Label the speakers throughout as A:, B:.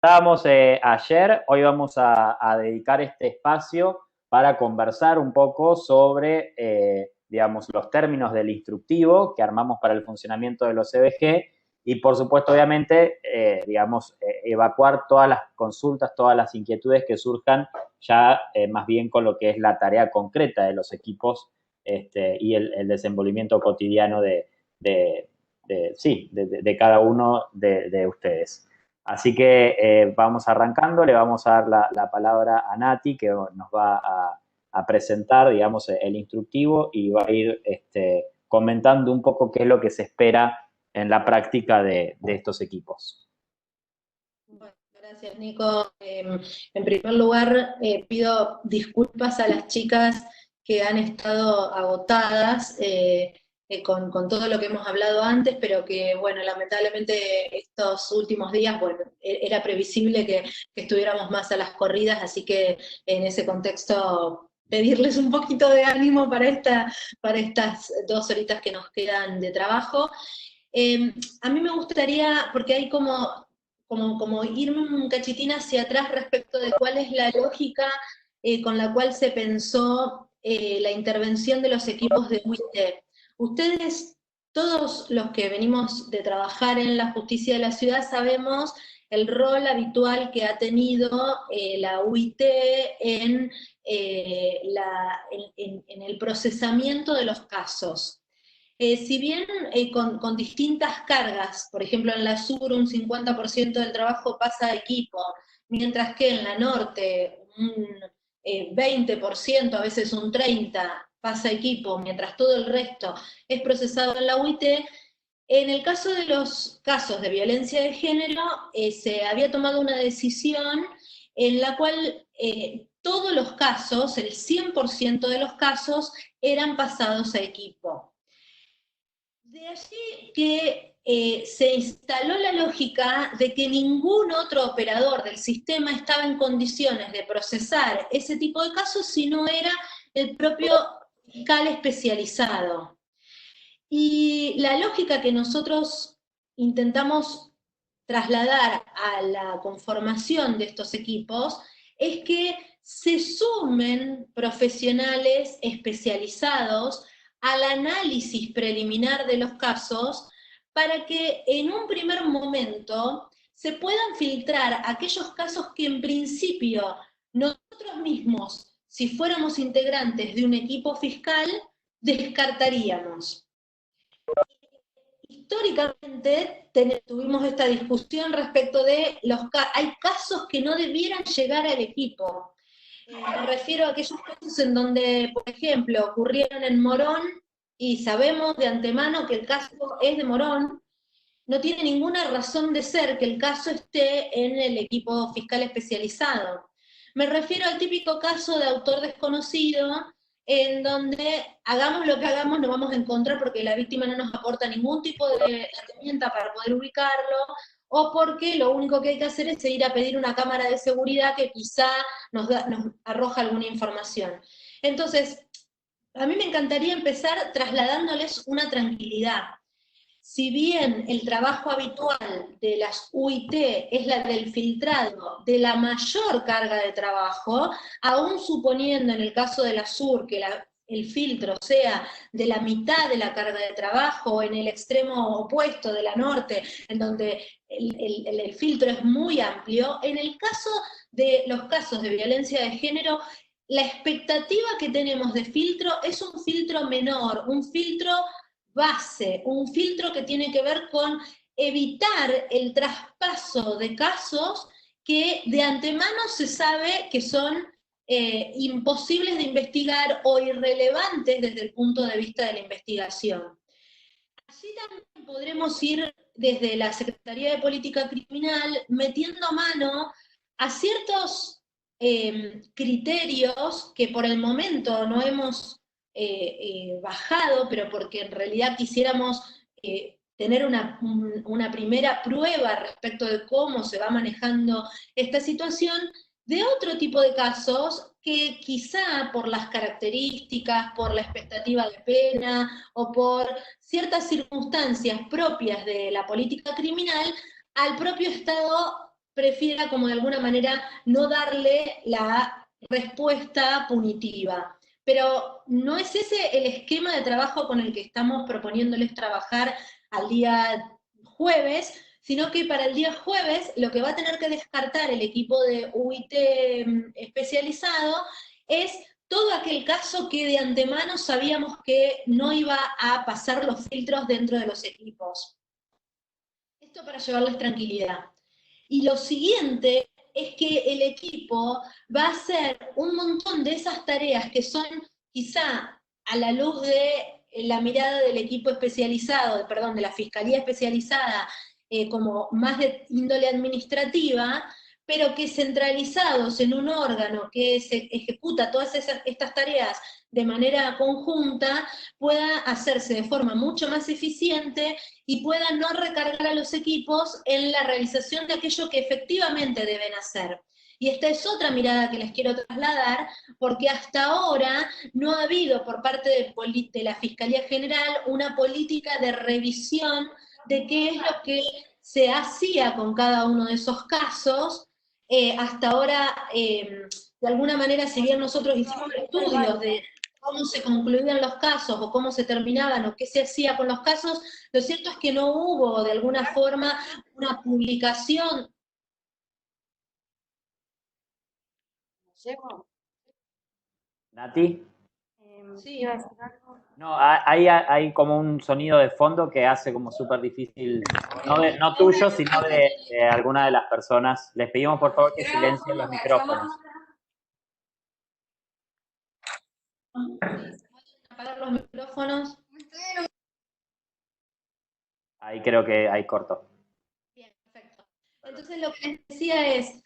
A: Estábamos ayer, hoy vamos a dedicar este espacio para conversar un poco sobre, digamos, los términos del instructivo que armamos para el funcionamiento de los CBG y, por supuesto, obviamente, digamos, evacuar todas las consultas, todas las inquietudes que surjan ya más bien con lo que es la tarea concreta de los equipos y el desenvolvimiento cotidiano de cada uno de ustedes. Así que vamos arrancando, le vamos a dar la palabra a Nati, que nos va a presentar, digamos, el instructivo y va a ir comentando un poco qué es lo que se espera en la práctica de estos equipos.
B: Bueno, gracias, Nico. En primer lugar, pido disculpas a las chicas que han estado agotadas con todo lo que hemos hablado antes, pero que, bueno, lamentablemente estos últimos días, bueno, era previsible que estuviéramos más a las corridas, así que en ese contexto pedirles un poquito de ánimo para estas 2 horitas que nos quedan de trabajo. A mí me gustaría, porque hay como irme un cachitín hacia atrás respecto de cuál es la lógica con la cual se pensó la intervención de los equipos de UIT. Ustedes, todos los que venimos de trabajar en la justicia de la ciudad, sabemos el rol habitual que ha tenido la UIT en el procesamiento de los casos. Si bien con distintas cargas, por ejemplo en la sur un 50% del trabajo pasa a equipo, mientras que en la norte un 20%, a veces un 30% pasa a equipo, mientras todo el resto es procesado en la UIT, en el caso de los casos de violencia de género, se había tomado una decisión en la cual todos los casos, el 100% de los casos, eran pasados a equipo. De allí que se instaló la lógica de que ningún otro operador del sistema estaba en condiciones de procesar ese tipo de casos si no era el propio fiscal especializado. Y la lógica que nosotros intentamos trasladar a la conformación de estos equipos es que se sumen profesionales especializados al análisis preliminar de los casos para que en un primer momento se puedan filtrar aquellos casos que en principio nosotros mismos, si fuéramos integrantes de un equipo fiscal, descartaríamos. Históricamente tuvimos esta discusión respecto de hay casos que no debieran llegar al equipo. Me refiero a aquellos casos en donde, por ejemplo, ocurrieron en Morón y sabemos de antemano que el caso es de Morón, no tiene ninguna razón de ser que el caso esté en el equipo fiscal especializado. Me refiero al típico caso de autor desconocido, en donde hagamos lo que hagamos, no vamos a encontrar porque la víctima no nos aporta ningún tipo de herramienta para poder ubicarlo, o porque lo único que hay que hacer es ir a pedir una cámara de seguridad que quizá nos arroja alguna información. Entonces, a mí me encantaría empezar trasladándoles una tranquilidad. Si bien el trabajo habitual de las UIT es la del filtrado de la mayor carga de trabajo, aún suponiendo en el caso de la sur que el filtro sea de la mitad de la carga de trabajo, o en el extremo opuesto de la norte, en donde el filtro es muy amplio, en el caso de los casos de violencia de género, la expectativa que tenemos de filtro es un filtro menor, un filtro base, un filtro que tiene que ver con evitar el traspaso de casos que de antemano se sabe que son imposibles de investigar o irrelevantes desde el punto de vista de la investigación. Allí también podremos ir desde la Secretaría de Política Criminal metiendo mano a ciertos criterios que por el momento no hemos bajado, pero porque en realidad quisiéramos tener una primera prueba respecto de cómo se va manejando esta situación, de otro tipo de casos que quizá por las características, por la expectativa de pena o por ciertas circunstancias propias de la política criminal, al propio Estado prefiera como de alguna manera no darle la respuesta punitiva. Pero no es ese el esquema de trabajo con el que estamos proponiéndoles trabajar al día jueves, sino que para el día jueves lo que va a tener que descartar el equipo de UIT especializado es todo aquel caso que de antemano sabíamos que no iba a pasar los filtros dentro de los equipos. Esto para llevarles tranquilidad. Y lo siguiente es que el equipo va a hacer un montón de esas tareas que son quizá a la luz de la mirada del equipo especializado, perdón, de la fiscalía especializada, como más de índole administrativa, pero que centralizados en un órgano que se ejecuta todas estas tareas de manera conjunta, pueda hacerse de forma mucho más eficiente y pueda no recargar a los equipos en la realización de aquello que efectivamente deben hacer. Y esta es otra mirada que les quiero trasladar, porque hasta ahora no ha habido por parte de la Fiscalía General una política de revisión de qué es lo que se hacía con cada uno de esos casos. Hasta ahora, de alguna manera, si bien nosotros hicimos estudios de cómo se concluían los casos o cómo se terminaban o qué se hacía con los casos, lo cierto es que no hubo de alguna forma una publicación.
A: ¿Nati?
B: Sí.
A: No, hay como un sonido de fondo que hace como súper difícil, no tuyo, sino de alguna de las personas. Les pedimos por favor que silencien los micrófonos.
B: Apagar los micrófonos.
A: Ahí creo que hay corto.
B: Bien, perfecto. Entonces lo que les decía es,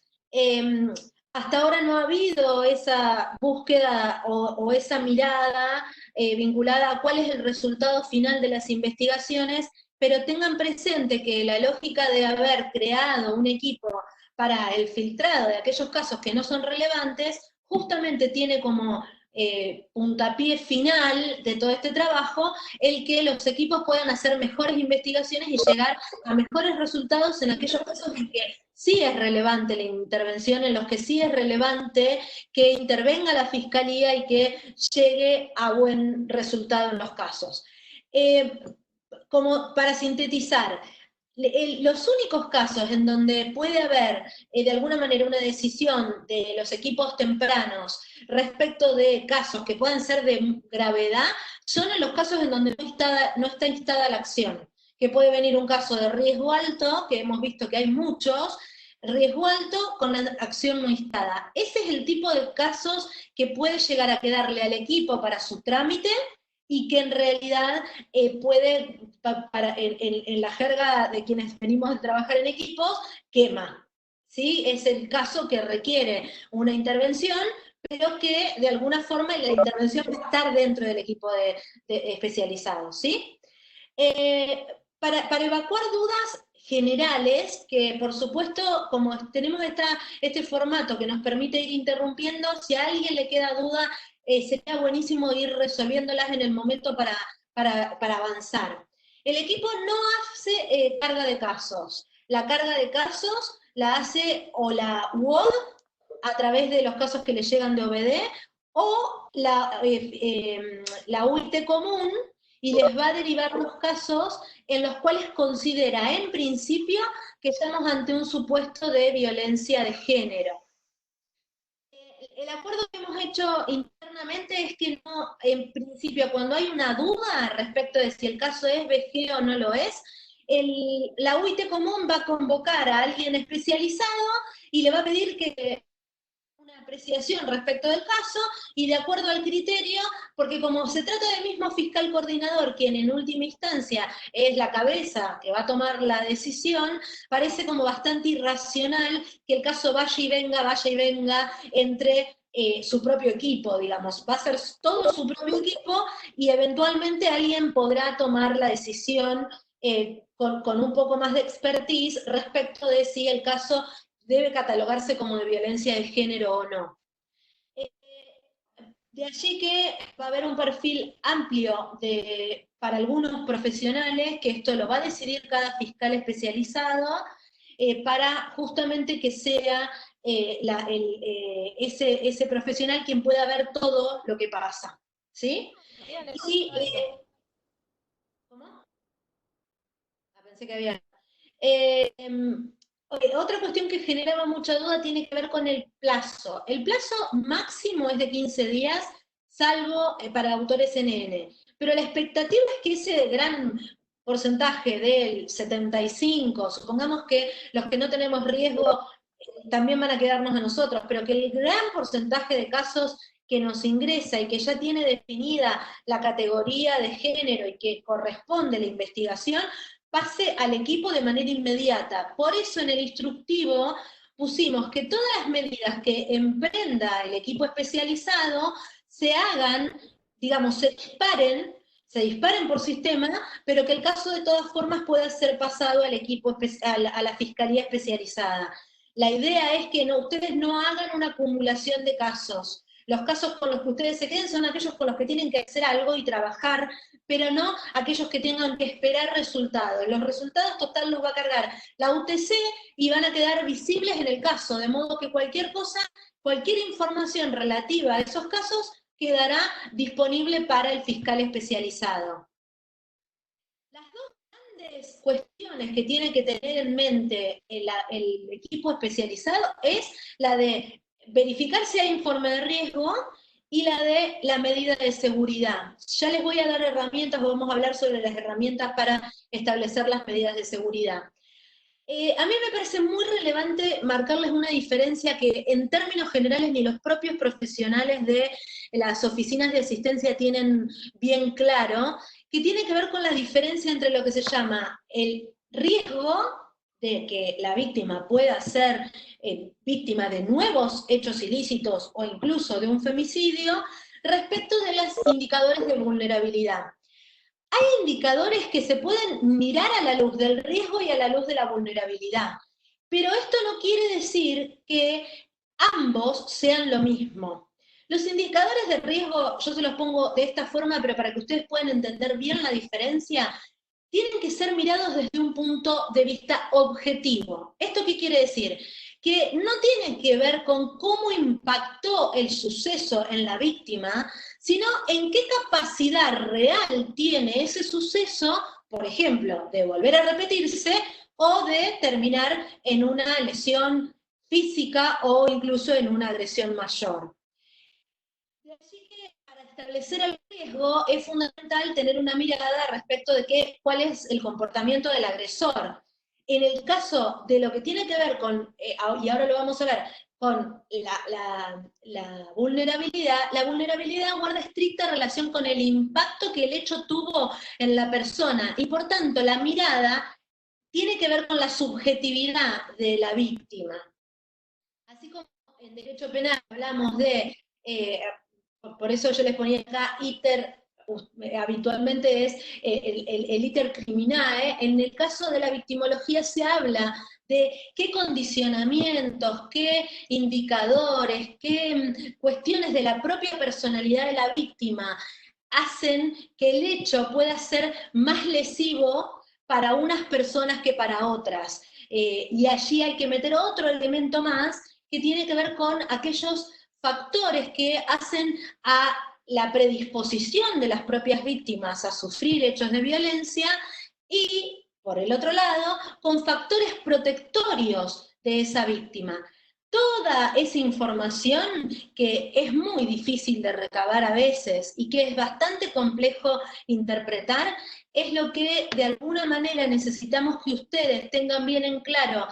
B: hasta ahora no ha habido esa búsqueda o esa mirada vinculada a cuál es el resultado final de las investigaciones, pero tengan presente que la lógica de haber creado un equipo para el filtrado de aquellos casos que no son relevantes, justamente tiene como puntapié final de todo este trabajo el que los equipos puedan hacer mejores investigaciones y llegar a mejores resultados en aquellos casos en que sí es relevante la intervención, en los que sí es relevante que intervenga la fiscalía y que llegue a buen resultado en los casos. Como para sintetizar, los únicos casos en donde puede haber de alguna manera una decisión de los equipos tempranos respecto de casos que puedan ser de gravedad son en los casos en donde no está instada la acción, que puede venir un caso de riesgo alto, que hemos visto que hay muchos, riesgo alto con la acción no instada. Ese es el tipo de casos que puede llegar a quedarle al equipo para su trámite y que en realidad puede, en la jerga de quienes venimos a trabajar en equipos, quema. ¿Sí? Es el caso que requiere una intervención, pero que de alguna forma la intervención va a estar dentro del equipo de especializados. ¿Sí? Para evacuar dudas generales, que por supuesto, como tenemos este formato que nos permite ir interrumpiendo, si a alguien le queda duda, sería buenísimo ir resolviéndolas en el momento para avanzar. El equipo no hace carga de casos. La carga de casos la hace o la UOD a través de los casos que le llegan de OBD o la UIT común, y les va a derivar los casos en los cuales considera en principio que estamos ante un supuesto de violencia de género. El acuerdo que hemos hecho internamente es que no, en principio, cuando hay una duda respecto de si el caso es VG o no lo es, la UIT común va a convocar a alguien especializado y le va a pedir que una apreciación respecto del caso y de acuerdo al criterio, porque como se trata del mismo fiscal coordinador, quien en última instancia es la cabeza que va a tomar la decisión, parece como bastante irracional que el caso vaya y venga entre su propio equipo, digamos. Va a ser todo su propio equipo y eventualmente alguien podrá tomar la decisión con un poco más de expertise respecto de si el caso debe catalogarse como de violencia de género o no. De allí que va a haber un perfil amplio para algunos profesionales, que esto lo va a decidir cada fiscal especializado, para justamente que sea ese profesional quien pueda ver todo lo que pasa, ¿sí? Y, ¿cómo? Ah, pensé que había... otra cuestión que generaba mucha duda tiene que ver con el plazo. El plazo máximo es de 15 días, salvo para autores NN. Pero la expectativa es que ese gran porcentaje del 75, supongamos que los que no tenemos riesgo también van a quedarnos a nosotros, pero que el gran porcentaje de casos que nos ingresa y que ya tiene definida la categoría de género y que corresponde a la investigación, pase al equipo de manera inmediata. Por eso en el instructivo pusimos que todas las medidas que emprenda el equipo especializado se hagan, digamos, se disparen por sistema, pero que el caso de todas formas pueda ser pasado al equipo, a la fiscalía especializada. La idea es que ustedes no hagan una acumulación de casos. Los casos con los que ustedes se queden son aquellos con los que tienen que hacer algo y trabajar, pero no aquellos que tengan que esperar resultados. Los resultados total los va a cargar la UTC y van a quedar visibles en el caso, de modo que cualquier cosa, cualquier información relativa a esos casos quedará disponible para el fiscal especializado. Las dos grandes cuestiones que tiene que tener en mente el equipo especializado es la de verificar si hay informe de riesgo y la de la medida de seguridad. Ya les voy a dar herramientas, vamos a hablar sobre las herramientas para establecer las medidas de seguridad. A mí me parece muy relevante marcarles una diferencia que en términos generales ni los propios profesionales de las oficinas de asistencia tienen bien claro, que tiene que ver con la diferencia entre lo que se llama el riesgo de que la víctima pueda ser víctima de nuevos hechos ilícitos o incluso de un femicidio, respecto de los indicadores de vulnerabilidad. Hay indicadores que se pueden mirar a la luz del riesgo y a la luz de la vulnerabilidad, pero esto no quiere decir que ambos sean lo mismo. Los indicadores de riesgo, yo se los pongo de esta forma, pero para que ustedes puedan entender bien la diferencia, tienen que ser mirados desde un punto de vista objetivo. ¿Esto qué quiere decir? Que no tienen que ver con cómo impactó el suceso en la víctima, sino en qué capacidad real tiene ese suceso, por ejemplo, de volver a repetirse o de terminar en una lesión física o incluso en una agresión mayor. Así que para establecer el riesgo es fundamental tener una mirada respecto de cuál es el comportamiento del agresor. En el caso de lo que tiene que ver con, y ahora lo vamos a ver, con la vulnerabilidad guarda estricta relación con el impacto que el hecho tuvo en la persona, y por tanto la mirada tiene que ver con la subjetividad de la víctima. Así como en derecho penal hablamos de por eso yo les ponía acá ITER, habitualmente es el ITER criminae. En el caso de la victimología se habla de qué condicionamientos, qué indicadores, qué cuestiones de la propia personalidad de la víctima hacen que el hecho pueda ser más lesivo para unas personas que para otras. Y allí hay que meter otro elemento más que tiene que ver con aquellos factores que hacen a la predisposición de las propias víctimas a sufrir hechos de violencia y, por el otro lado, con factores protectorios de esa víctima. Toda esa información que es muy difícil de recabar a veces y que es bastante complejo interpretar, es lo que de alguna manera necesitamos que ustedes tengan bien en claro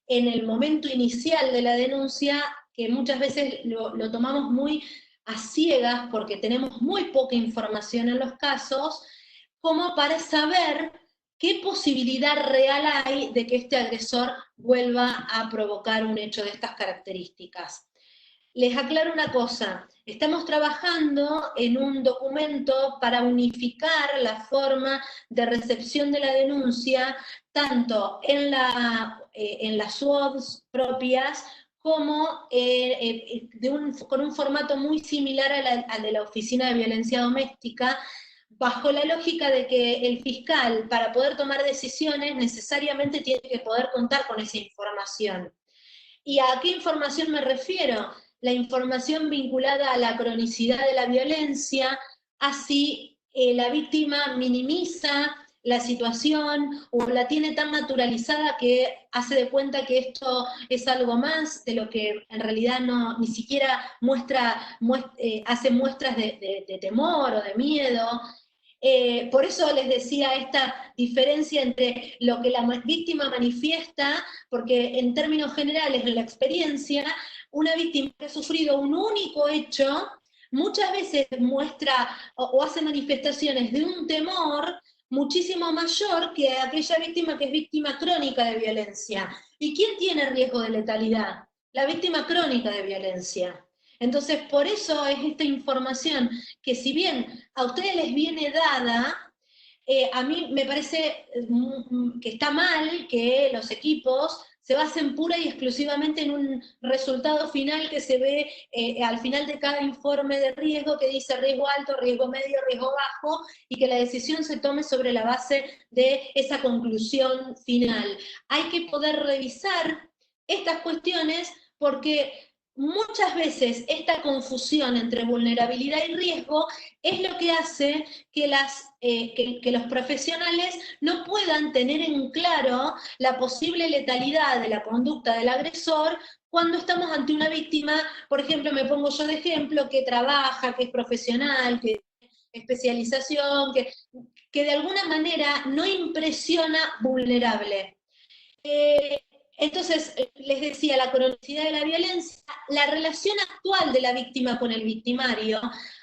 B: en el momento inicial de la denuncia, que muchas veces lo tomamos muy a ciegas porque tenemos muy poca información en los casos, como para saber qué posibilidad real hay de que este agresor vuelva a provocar un hecho de estas características. Les aclaro una cosa, estamos trabajando en un documento para unificar la forma de recepción de la denuncia, tanto en las SWODs propias, como con un formato muy similar al de la Oficina de Violencia Doméstica, bajo la lógica de que el fiscal, para poder tomar decisiones, necesariamente tiene que poder contar con esa información. ¿Y a qué información me refiero? La información vinculada a la cronicidad de la violencia, así la víctima minimiza la situación o la tiene tan naturalizada que hace de cuenta que esto es algo más de lo que en realidad no, ni siquiera hace muestras de temor o de miedo. Por eso les decía esta diferencia entre lo que la víctima manifiesta, porque en términos generales, en la experiencia, una víctima que ha sufrido un único hecho, muchas veces muestra o hace manifestaciones de un temor muchísimo mayor que aquella víctima que es víctima crónica de violencia. ¿Y quién tiene riesgo de letalidad? La víctima crónica de violencia. Entonces, por eso es esta información que, si bien a ustedes les viene dada, a mí me parece que está mal que los equipos se basen pura y exclusivamente en un resultado final que se ve al final de cada informe de riesgo, que dice riesgo alto, riesgo medio, riesgo bajo, y que la decisión se tome sobre la base de esa conclusión final. Hay que poder revisar estas cuestiones porque muchas veces esta confusión entre vulnerabilidad y riesgo es lo que hace que, que los profesionales no puedan tener en claro la posible letalidad de la conducta del agresor cuando estamos ante una víctima. Por ejemplo, me pongo yo de ejemplo, que trabaja, que es profesional, que especialización, que de alguna manera no impresiona vulnerable. Entonces, les decía, la cronicidad de la violencia, la relación actual de la víctima con el victimario.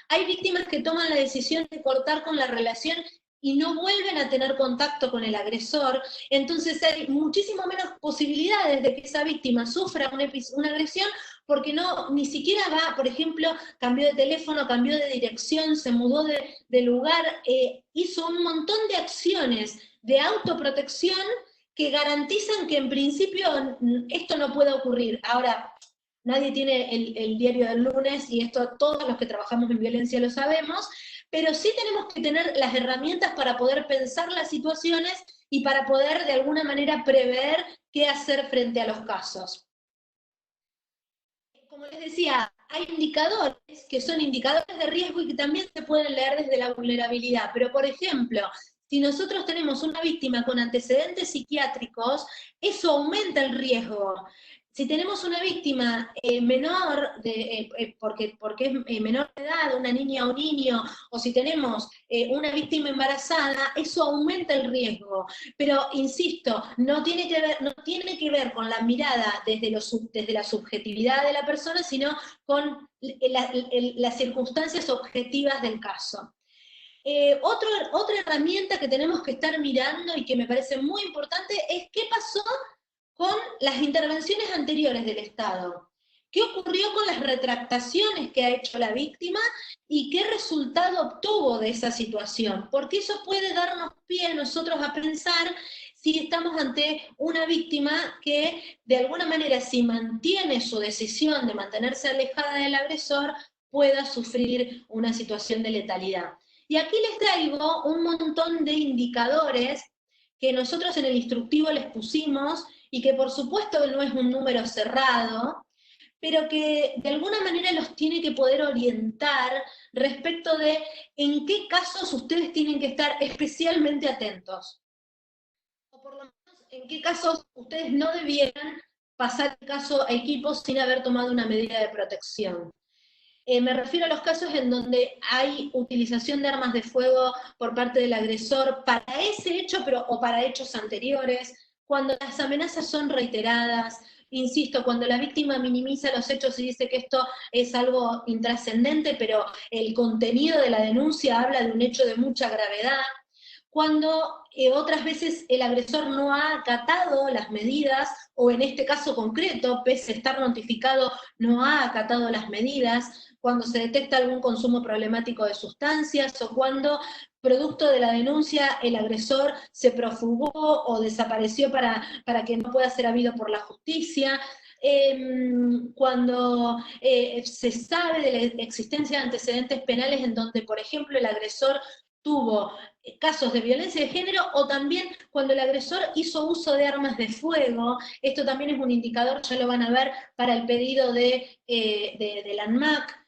B: Hay víctimas que toman la decisión de cortar con la relación y no vuelven a tener contacto con el agresor, entonces hay muchísimo menos posibilidades de que esa víctima sufra una agresión, porque no, ni siquiera va, por ejemplo, cambió de teléfono, cambió de dirección, se mudó de lugar, hizo un montón de acciones de autoprotección que garantizan que en principio esto no pueda ocurrir. Ahora, nadie tiene el diario del lunes, y esto todos los que trabajamos en violencia lo sabemos, pero sí tenemos que tener las herramientas para poder pensar las situaciones y para poder de alguna manera prever qué hacer frente a los casos. Como les decía, hay indicadores que son indicadores de riesgo y que también se pueden leer desde la vulnerabilidad, pero por ejemplo, si nosotros tenemos una víctima con antecedentes psiquiátricos, eso aumenta el riesgo. Si tenemos una víctima menor, porque es menor de edad, una niña o niño, o si tenemos una víctima embarazada, eso aumenta el riesgo. Pero, insisto, no tiene que ver con la mirada desde la subjetividad de la persona, sino con las circunstancias objetivas del caso. Otra herramienta que tenemos que estar mirando y que me parece muy importante es qué pasó con las intervenciones anteriores del Estado. ¿Qué ocurrió con las retractaciones que ha hecho la víctima y qué resultado obtuvo de esa situación? Porque eso puede darnos pie a nosotros a pensar si estamos ante una víctima que, de alguna manera, si mantiene su decisión de mantenerse alejada del agresor, pueda sufrir una situación de letalidad. Y aquí les traigo un montón de indicadores que nosotros en el instructivo les pusimos y que por supuesto no es un número cerrado, pero que de alguna manera los tiene que poder orientar respecto de en qué casos ustedes tienen que estar especialmente atentos. O por lo menos en qué casos ustedes no debieran pasar el caso a equipos sin haber tomado una medida de protección. Me refiero a los casos en donde hay utilización de armas de fuego por parte del agresor para ese hecho, o para hechos anteriores, cuando las amenazas son reiteradas, insisto, cuando la víctima minimiza los hechos y dice que esto es algo intrascendente, pero el contenido de la denuncia habla de un hecho de mucha gravedad, cuando otras veces el agresor no ha acatado las medidas, o en este caso concreto, pese a estar notificado, no ha acatado las medidas, cuando se detecta algún consumo problemático de sustancias, o cuando, producto de la denuncia, el agresor se profugó o desapareció para que no pueda ser habido por la justicia, cuando se sabe de la existencia de antecedentes penales en donde, por ejemplo, el agresor tuvo casos de violencia de género, o también cuando el agresor hizo uso de armas de fuego. Esto también es un indicador, ya lo van a ver, para el pedido de la ANMAC.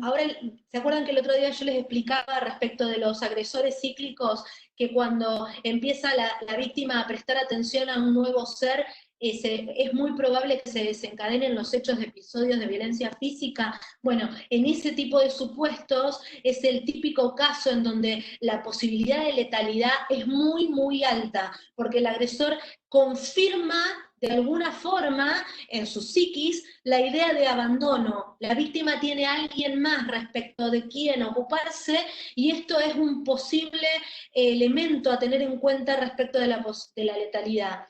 B: Ahora, ¿se acuerdan que el otro día yo les explicaba respecto de los agresores cíclicos, que cuando empieza la víctima a prestar atención a un nuevo ser, es muy probable que se desencadenen los hechos de episodios de violencia física? Bueno, en ese tipo de supuestos es el típico caso en donde la posibilidad de letalidad es muy, muy alta, porque el agresor confirma de alguna forma en su psiquis la idea de abandono. La víctima tiene a alguien más respecto de quién ocuparse, y esto es un posible elemento a tener en cuenta respecto de la letalidad.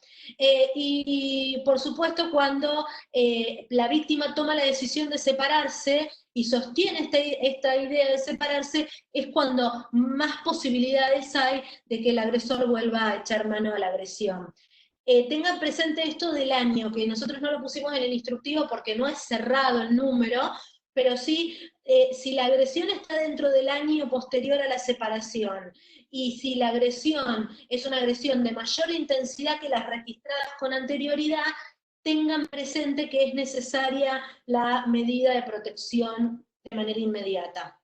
B: Y por supuesto, cuando la víctima toma la decisión de separarse y sostiene esta idea de separarse, es cuando más posibilidades hay de que el agresor vuelva a echar mano a la agresión. Tengan presente esto del año, que nosotros no lo pusimos en el instructivo porque no es cerrado el número, pero sí, si la agresión está dentro del año posterior a la separación, y si la agresión es una agresión de mayor intensidad que las registradas con anterioridad, tengan presente que es necesaria la medida de protección de manera inmediata.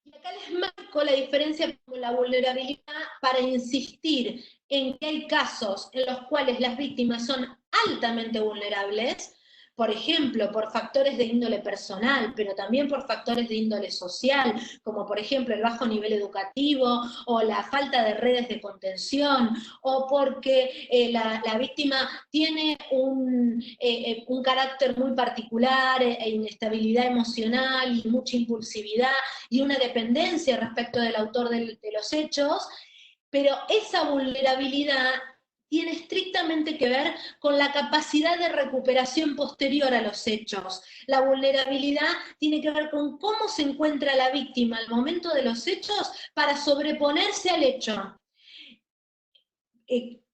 B: Y acá les marco la diferencia con la vulnerabilidad para insistir en que hay casos en los cuales las víctimas son altamente vulnerables, por ejemplo, por factores de índole personal, pero también por factores de índole social, como por ejemplo el bajo nivel educativo, o la falta de redes de contención, o porque la víctima tiene un carácter muy particular, inestabilidad emocional y mucha impulsividad, y una dependencia respecto del autor de los hechos, pero esa vulnerabilidad tiene estrictamente que ver con la capacidad de recuperación posterior a los hechos. La vulnerabilidad tiene que ver con cómo se encuentra la víctima al momento de los hechos para sobreponerse al hecho.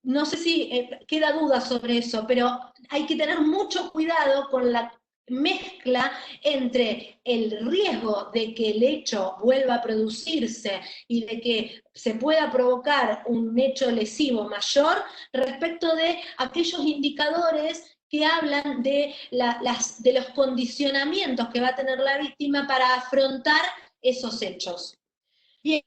B: No sé si queda duda sobre eso, pero hay que tener mucho cuidado con la mezcla entre el riesgo de que el hecho vuelva a producirse y de que se pueda provocar un hecho lesivo mayor respecto de aquellos indicadores que hablan de los condicionamientos que va a tener la víctima para afrontar esos hechos. Bien.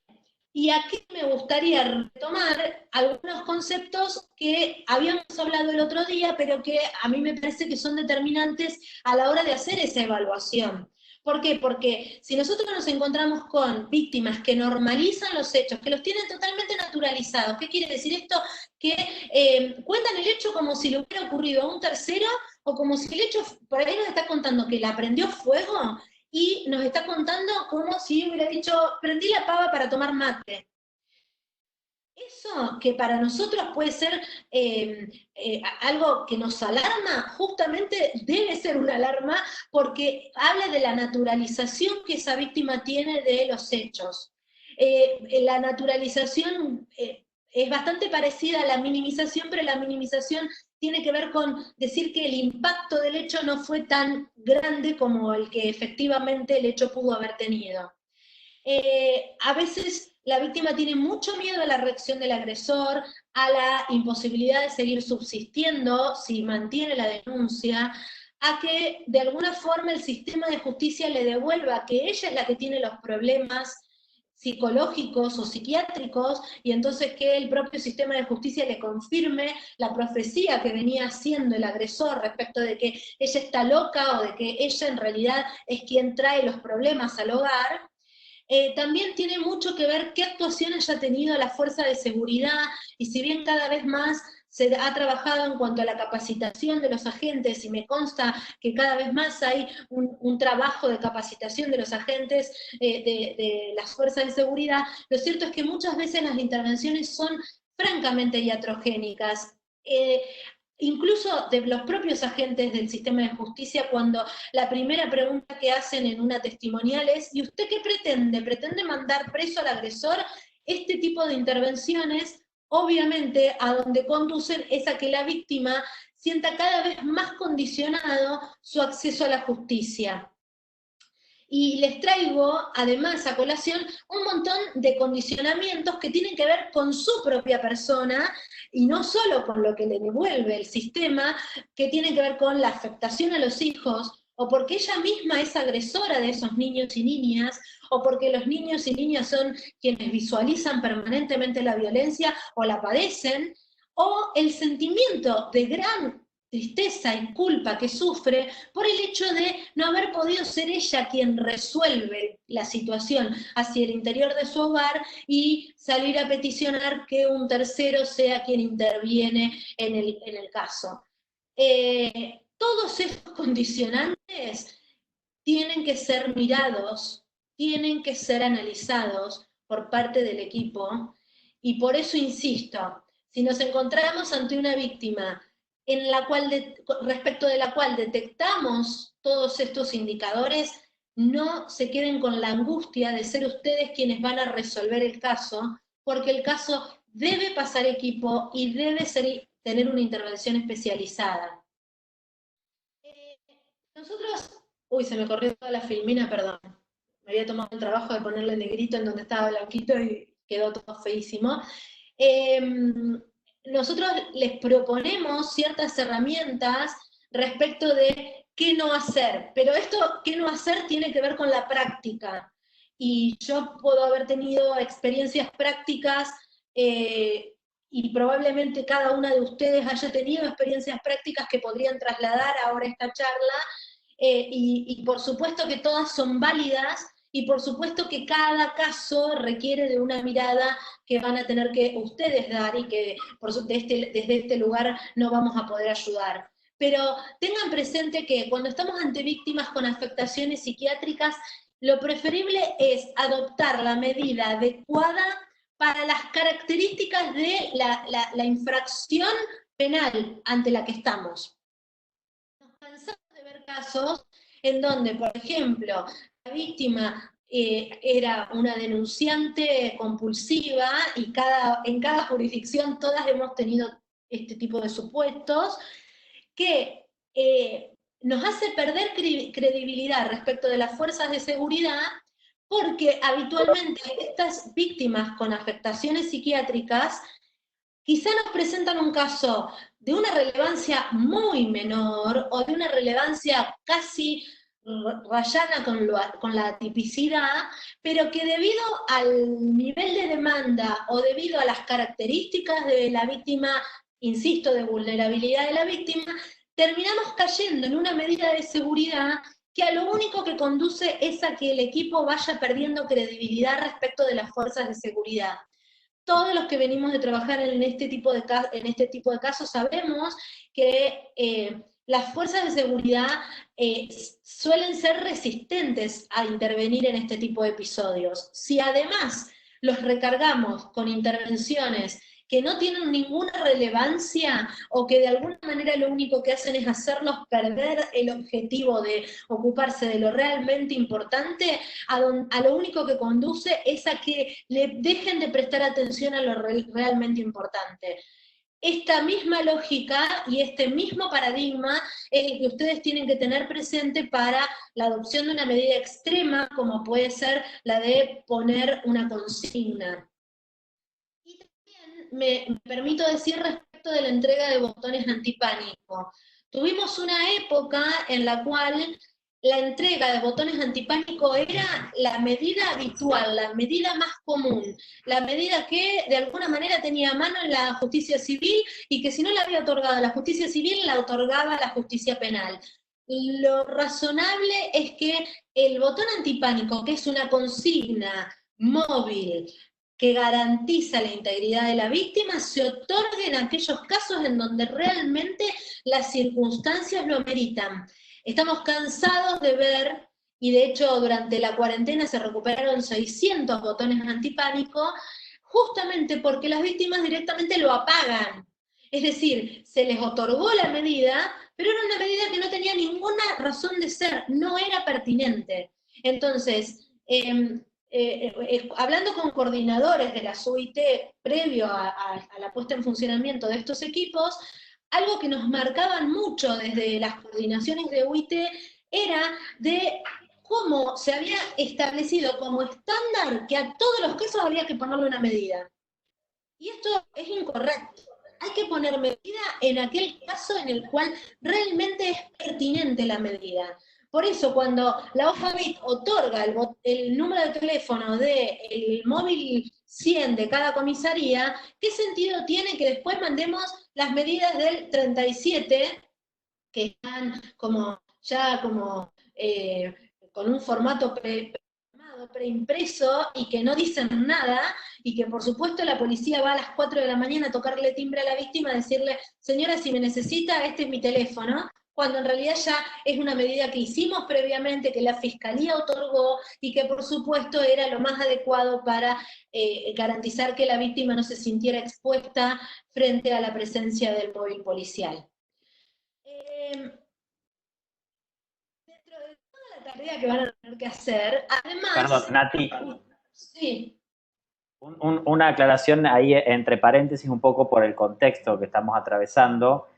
B: Y aquí me gustaría retomar algunos conceptos que habíamos hablado el otro día, pero que a mí me parece que son determinantes a la hora de hacer esa evaluación. ¿Por qué? Porque si nosotros nos encontramos con víctimas que normalizan los hechos, que los tienen totalmente naturalizados, ¿qué quiere decir esto? Que cuentan el hecho como si le hubiera ocurrido a un tercero, o como si el hecho, por ahí nos está contando que la prendió fuego, y nos está contando como si hubiera dicho, prendí la pava para tomar mate. Eso que para nosotros puede ser algo que nos alarma, justamente debe ser una alarma, porque habla de la naturalización que esa víctima tiene de los hechos. La naturalización es bastante parecida a la minimización, pero la minimización tiene que ver con decir que el impacto del hecho no fue tan grande como el que efectivamente el hecho pudo haber tenido. A veces la víctima tiene mucho miedo a la reacción del agresor, a la imposibilidad de seguir subsistiendo si mantiene la denuncia, a que de alguna forma el sistema de justicia le devuelva que ella es la que tiene los problemas psicológicos o psiquiátricos, y entonces que el propio sistema de justicia le confirme la profecía que venía haciendo el agresor respecto de que ella está loca, o de que ella en realidad es quien trae los problemas al hogar. También tiene mucho que ver qué actuaciones ha tenido la fuerza de seguridad, y si bien cada vez más se ha trabajado en cuanto a la capacitación de los agentes, y me consta que cada vez más hay un trabajo de capacitación de los agentes de las fuerzas de seguridad, lo cierto es que muchas veces las intervenciones son francamente iatrogénicas. Incluso de los propios agentes del sistema de justicia, cuando la primera pregunta que hacen en una testimonial es: ¿y usted qué pretende? ¿Pretende mandar preso al agresor? Este tipo de intervenciones, obviamente, a donde conducen es a que la víctima sienta cada vez más condicionado su acceso a la justicia. Y les traigo, además, a colación, un montón de condicionamientos que tienen que ver con su propia persona, y no solo con lo que le devuelve el sistema, que tienen que ver con la afectación a los hijos, o porque ella misma es agresora de esos niños y niñas, o porque los niños y niñas son quienes visualizan permanentemente la violencia o la padecen, o el sentimiento de gran tristeza y culpa que sufre por el hecho de no haber podido ser ella quien resuelve la situación hacia el interior de su hogar y salir a peticionar que un tercero sea quien interviene en el caso. Todos estos condicionantes tienen que ser mirados, tienen que ser analizados por parte del equipo, y por eso insisto, si nos encontramos ante una víctima en la cual respecto de la cual detectamos todos estos indicadores, no se queden con la angustia de ser ustedes quienes van a resolver el caso, porque el caso debe pasar equipo y debe tener una intervención especializada. Nosotros, uy, se me corrió toda la filmina, perdón. Me había tomado el trabajo de ponerle negrito en donde estaba blanquito y quedó todo feísimo. Nosotros les proponemos ciertas herramientas respecto de qué no hacer, pero esto, qué no hacer, tiene que ver con la práctica. Y yo puedo haber tenido experiencias prácticas y probablemente cada una de ustedes haya tenido experiencias prácticas que podrían trasladar ahora esta charla, y por supuesto que todas son válidas, y por supuesto que cada caso requiere de una mirada que van a tener que ustedes dar y que desde este lugar no vamos a poder ayudar. Pero tengan presente que cuando estamos ante víctimas con afectaciones psiquiátricas, lo preferible es adoptar la medida adecuada para las características de la infracción penal ante la que estamos. Nos cansamos de ver casos en donde, por ejemplo, la víctima era una denunciante compulsiva, y en cada jurisdicción todas hemos tenido este tipo de supuestos, que nos hace perder credibilidad respecto de las fuerzas de seguridad, porque habitualmente estas víctimas con afectaciones psiquiátricas quizá nos presentan un caso de una relevancia muy menor o de una relevancia casi rayana con la tipicidad, pero que debido al nivel de demanda o debido a las características de la víctima, insisto, de vulnerabilidad de la víctima, terminamos cayendo en una medida de seguridad que a lo único que conduce es a que el equipo vaya perdiendo credibilidad respecto de las fuerzas de seguridad. Todos los que venimos de trabajar en este tipo de casos sabemos que las fuerzas de seguridad suelen ser resistentes a intervenir en este tipo de episodios. Si además los recargamos con intervenciones que no tienen ninguna relevancia o que de alguna manera lo único que hacen es hacerlos perder el objetivo de ocuparse de lo realmente importante, a lo único que conduce es a que le dejen de prestar atención a lo realmente importante. Esta misma lógica y este mismo paradigma es el que ustedes tienen que tener presente para la adopción de una medida extrema, como puede ser la de poner una consigna. Y también me permito decir respecto de la entrega de botones antipánico. Tuvimos una época en la cual la entrega de botones antipánico era la medida habitual, la medida más común, la medida que de alguna manera tenía a mano en la justicia civil, y que si no la había otorgado la justicia civil, la otorgaba la justicia penal. Lo razonable es que el botón antipánico, que es una consigna móvil que garantiza la integridad de la víctima, se otorgue en aquellos casos en donde realmente las circunstancias lo ameritan. Estamos cansados de ver, y de hecho durante la cuarentena se recuperaron 600 botones antipánico, justamente porque las víctimas directamente lo apagan. Es decir, se les otorgó la medida, pero era una medida que no tenía ninguna razón de ser, no era pertinente. Entonces, hablando con coordinadores de la UIT previo a la puesta en funcionamiento de estos equipos, algo que nos marcaban mucho desde las coordinaciones de UIT era de cómo se había establecido como estándar que a todos los casos había que ponerle una medida. Y esto es incorrecto. Hay que poner medida en aquel caso en el cual realmente es pertinente la medida. Por eso, cuando la OFABIT otorga el número de teléfono del móvil 100 de cada comisaría, ¿qué sentido tiene que después mandemos las medidas del 37, que están con un formato preimpreso y que no dicen nada, y que por supuesto la policía va a las 4 de la mañana a tocarle timbre a la víctima, a decirle, señora, si me necesita, este es mi teléfono, cuando en realidad ya es una medida que hicimos previamente, que la Fiscalía otorgó, y que por supuesto era lo más adecuado para garantizar que la víctima no se sintiera expuesta frente a la presencia del móvil policial. Dentro de toda la tarea que van a tener que hacer, además...
A: Perdón, Nati.
B: Sí.
A: Una aclaración ahí entre paréntesis un poco por el contexto que estamos atravesando.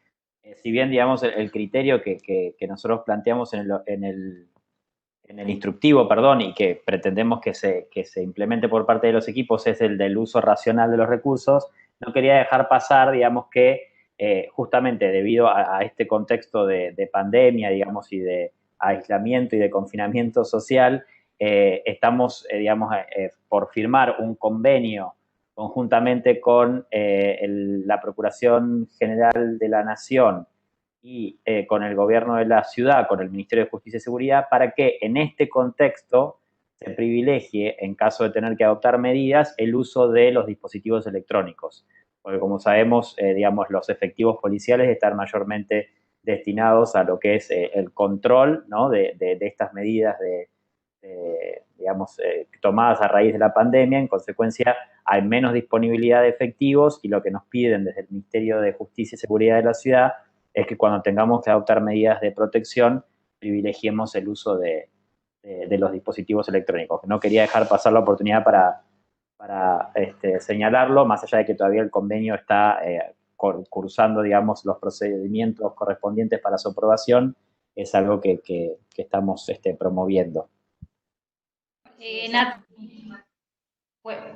A: Si bien, digamos, el criterio que nosotros planteamos en el instructivo, perdón, y que pretendemos que se implemente por parte de los equipos es el del uso racional de los recursos, no quería dejar pasar, digamos, que justamente debido a este contexto de pandemia, digamos, y de aislamiento y de confinamiento social, estamos, digamos, por firmar un convenio conjuntamente con la Procuración General de la Nación y con el gobierno de la ciudad, con el Ministerio de Justicia y Seguridad, para que en este contexto se privilegie, en caso de tener que adoptar medidas, el uso de los dispositivos electrónicos. Porque como sabemos, digamos, los efectivos policiales están mayormente destinados a lo que es el control, ¿no?, de estas medidas digamos, tomadas a raíz de la pandemia. En consecuencia, hay menos disponibilidad de efectivos y lo que nos piden desde el Ministerio de Justicia y Seguridad de la ciudad es que cuando tengamos que adoptar medidas de protección, privilegiemos el uso de los dispositivos electrónicos. No quería dejar pasar la oportunidad para señalarlo, más allá de que todavía el convenio está cursando, digamos, los procedimientos correspondientes para su aprobación, es algo que estamos promoviendo.
C: Nat,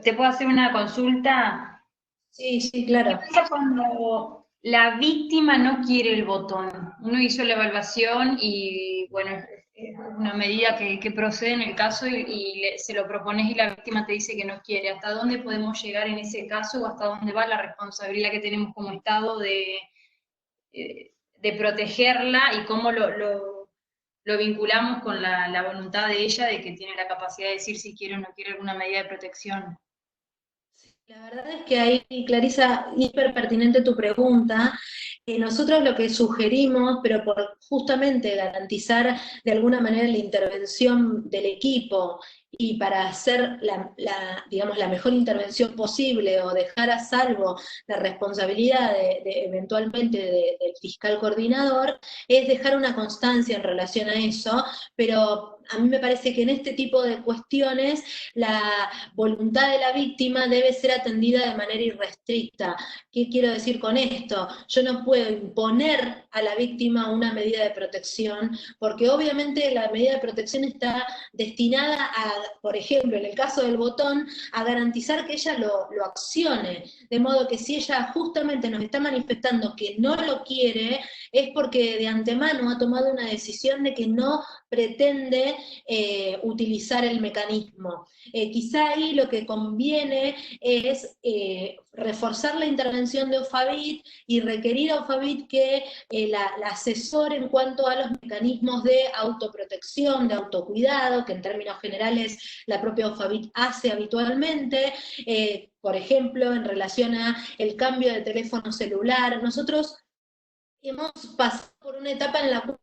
C: ¿te puedo hacer una consulta?
B: Sí, sí, claro.
C: ¿Qué pasa cuando la víctima no quiere el botón? Uno hizo la evaluación y, bueno, es una medida que procede en el caso y se lo propones y la víctima te dice que no quiere. ¿Hasta dónde podemos llegar en ese caso o hasta dónde va la responsabilidad que tenemos como Estado de protegerla y cómo lo vinculamos con la voluntad de ella de que tiene la capacidad de decir si quiere o no quiere alguna medida de protección?
B: La verdad es que ahí, Clarisa, hiper pertinente tu pregunta. Nosotros lo que sugerimos, pero por justamente garantizar de alguna manera la intervención del equipo y para hacer digamos, la mejor intervención posible o dejar a salvo la responsabilidad eventualmente del fiscal coordinador, es dejar una constancia en relación a eso, pero a mí me parece que en este tipo de cuestiones la voluntad de la víctima debe ser atendida de manera irrestricta. ¿Qué quiero decir con esto? Yo no puedo imponer a la víctima una medida de protección, porque obviamente la medida de protección está destinada a, por ejemplo, en el caso del botón, a garantizar que ella lo accione, de modo que si ella justamente nos está manifestando que no lo quiere, es porque de antemano ha tomado una decisión de que no pretende utilizar el mecanismo. Quizá ahí lo que conviene es reforzar la intervención de OFABIT y requerir a OFABIT que la asesore en cuanto a los mecanismos de autoprotección, de autocuidado, que en términos generales la propia OFABIT hace habitualmente, por ejemplo, en relación a el cambio de teléfono celular. Nosotros hemos pasado por una etapa en la cual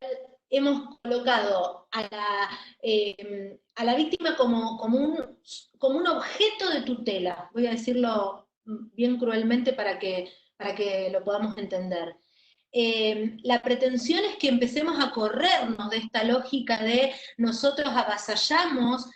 B: hemos colocado a la víctima como un objeto de tutela, voy a decirlo bien cruelmente para que lo podamos entender. La pretensión es que empecemos a corrernos de esta lógica de nosotros avasallamos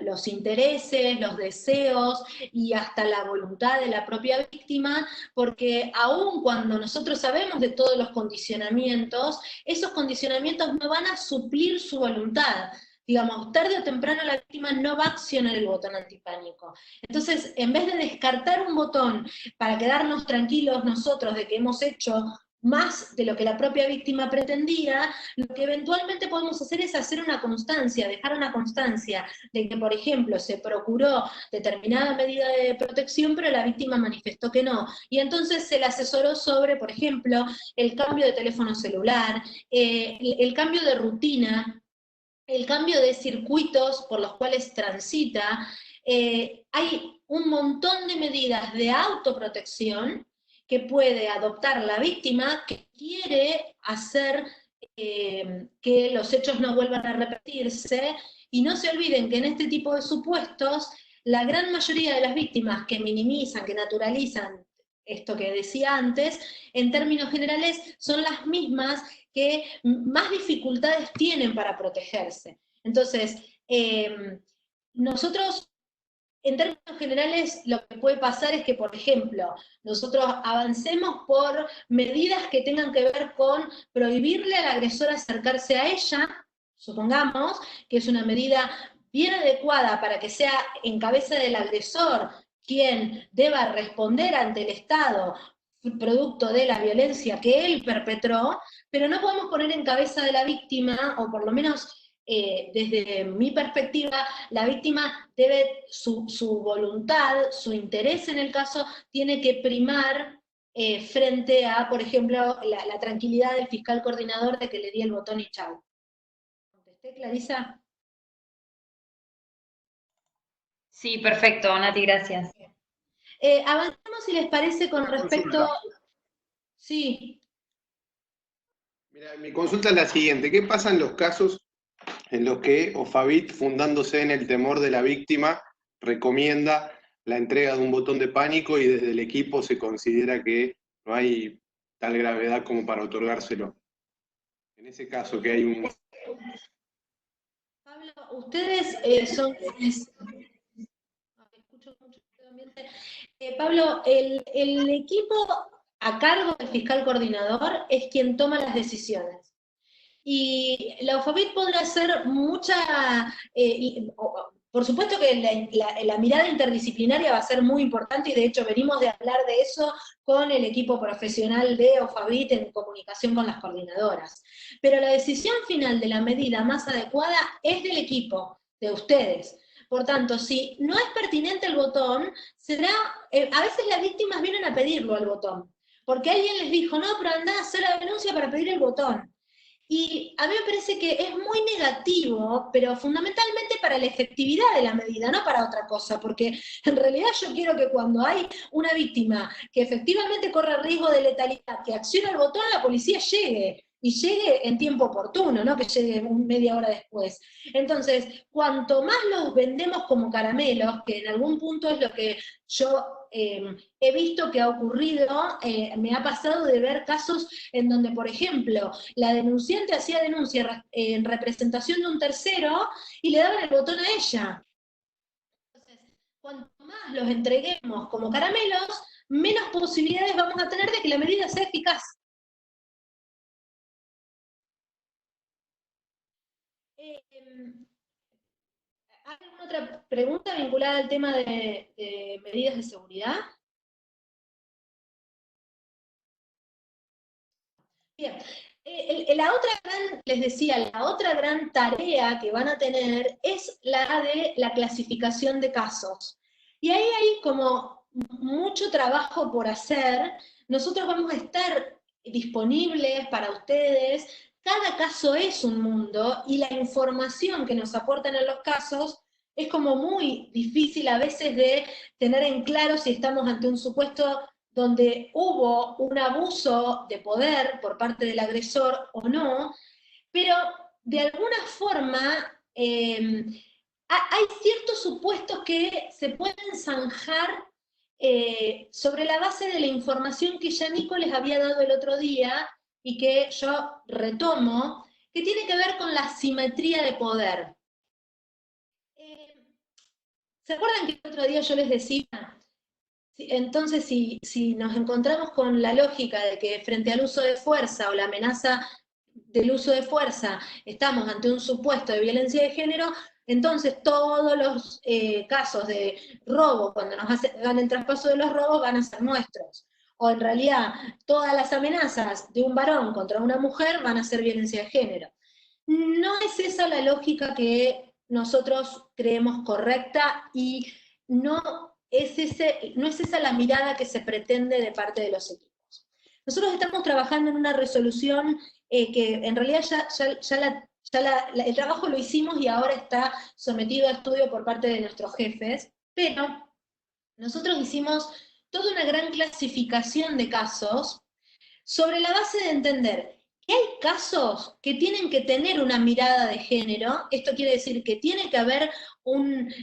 B: los intereses, los deseos y hasta la voluntad de la propia víctima, porque aun cuando nosotros sabemos de todos los condicionamientos, esos condicionamientos no van a suplir su voluntad. Digamos, tarde o temprano la víctima no va a accionar el botón antipánico. Entonces, en vez de descartar un botón para quedarnos tranquilos nosotros de que hemos hecho más de lo que la propia víctima pretendía, lo que eventualmente podemos hacer es hacer una constancia, dejar una constancia de que, por ejemplo, se procuró determinada medida de protección, pero la víctima manifestó que no. Y entonces se le asesoró sobre, por ejemplo, el cambio de teléfono celular, el cambio de rutina, el cambio de circuitos por los cuales transita. Hay un montón de medidas de autoprotección que puede adoptar la víctima que quiere hacer que los hechos no vuelvan a repetirse, y no se olviden que en este tipo de supuestos, la gran mayoría de las víctimas que minimizan, que naturalizan esto que decía antes, en términos generales son las mismas que más dificultades tienen para protegerse. Entonces, nosotros, en términos generales, lo que puede pasar es que, por ejemplo, nosotros avancemos por medidas que tengan que ver con prohibirle al agresor acercarse a ella, supongamos que es una medida bien adecuada para que sea en cabeza del agresor quien deba responder ante el Estado producto de la violencia que él perpetró, pero no podemos poner en cabeza de la víctima, o por lo menos desde mi perspectiva, la víctima debe, su voluntad, su interés en el caso, tiene que primar frente a, por ejemplo, la tranquilidad del fiscal coordinador de que le di el botón y chau. ¿Contesté, Clarisa?
C: Sí, perfecto, Nati, gracias.
B: Avanzamos, si les parece, con respecto... Sí.
D: Mira, mi consulta es la siguiente. ¿Qué pasa en los casos en los que OFABIT, fundándose en el temor de la víctima, recomienda la entrega de un botón de pánico y desde el equipo se considera que no hay tal gravedad como para otorgárselo? En ese caso que hay un...
B: Pablo, ustedes son... Escucho mucho ambiente. Pablo, el equipo a cargo del fiscal coordinador es quien toma las decisiones. Y la OFABIT podrá hacer mucha... por supuesto que la mirada interdisciplinaria va a ser muy importante, y de hecho venimos de hablar de eso con el equipo profesional de OFABIT en comunicación con las coordinadoras. Pero la decisión final de la medida más adecuada es del equipo, de ustedes. Por tanto, si no es pertinente el botón, será... a veces las víctimas vienen a pedirlo al botón, porque alguien les dijo, no, pero andá a hacer la denuncia para pedir el botón. Y a mí me parece que es muy negativo, pero fundamentalmente para la efectividad de la medida, no para otra cosa, porque en realidad yo quiero que cuando hay una víctima que efectivamente corre riesgo de letalidad, que acciona el botón, la policía llegue, y llegue en tiempo oportuno, no que llegue media hora después. Entonces, cuanto más los vendemos como caramelos, que en algún punto es lo que yo he visto que ha ocurrido, me ha pasado de ver casos en donde, por ejemplo, la denunciante hacía denuncia en representación de un tercero y le daban el botón a ella. Entonces, cuanto más los entreguemos como caramelos, menos posibilidades vamos a tener de que la medida sea eficaz. ¿Hay alguna otra pregunta vinculada al tema de medidas de seguridad? Bien. Les decía, la otra gran tarea que van a tener es la de la clasificación de casos. Y ahí hay como mucho trabajo por hacer. Nosotros vamos a estar disponibles para ustedes. Cada caso es un mundo, y la información que nos aportan en los casos es como muy difícil a veces de tener en claro si estamos ante un supuesto donde hubo un abuso de poder por parte del agresor o no, pero de alguna forma hay ciertos supuestos que se pueden zanjar sobre la base de la información que ya Nico les había dado el otro día y que yo retomo, que tiene que ver con la simetría de poder. ¿Se acuerdan que el otro día yo les decía? Entonces, si nos encontramos con la lógica de que frente al uso de fuerza o la amenaza del uso de fuerza estamos ante un supuesto de violencia de género, entonces todos los casos de robo, cuando nos hagan el traspaso de los robos, van a ser nuestros. O en realidad, todas las amenazas de un varón contra una mujer van a ser violencia de género. No es esa la lógica que nosotros creemos correcta y no es esa la mirada que se pretende de parte de los equipos. Nosotros estamos trabajando en una resolución que en realidad el trabajo lo hicimos y ahora está sometido a estudio por parte de nuestros jefes, pero nosotros hicimos toda una gran clasificación de casos sobre la base de entender que hay casos que tienen que tener una mirada de género. Esto quiere decir que tiene que haber un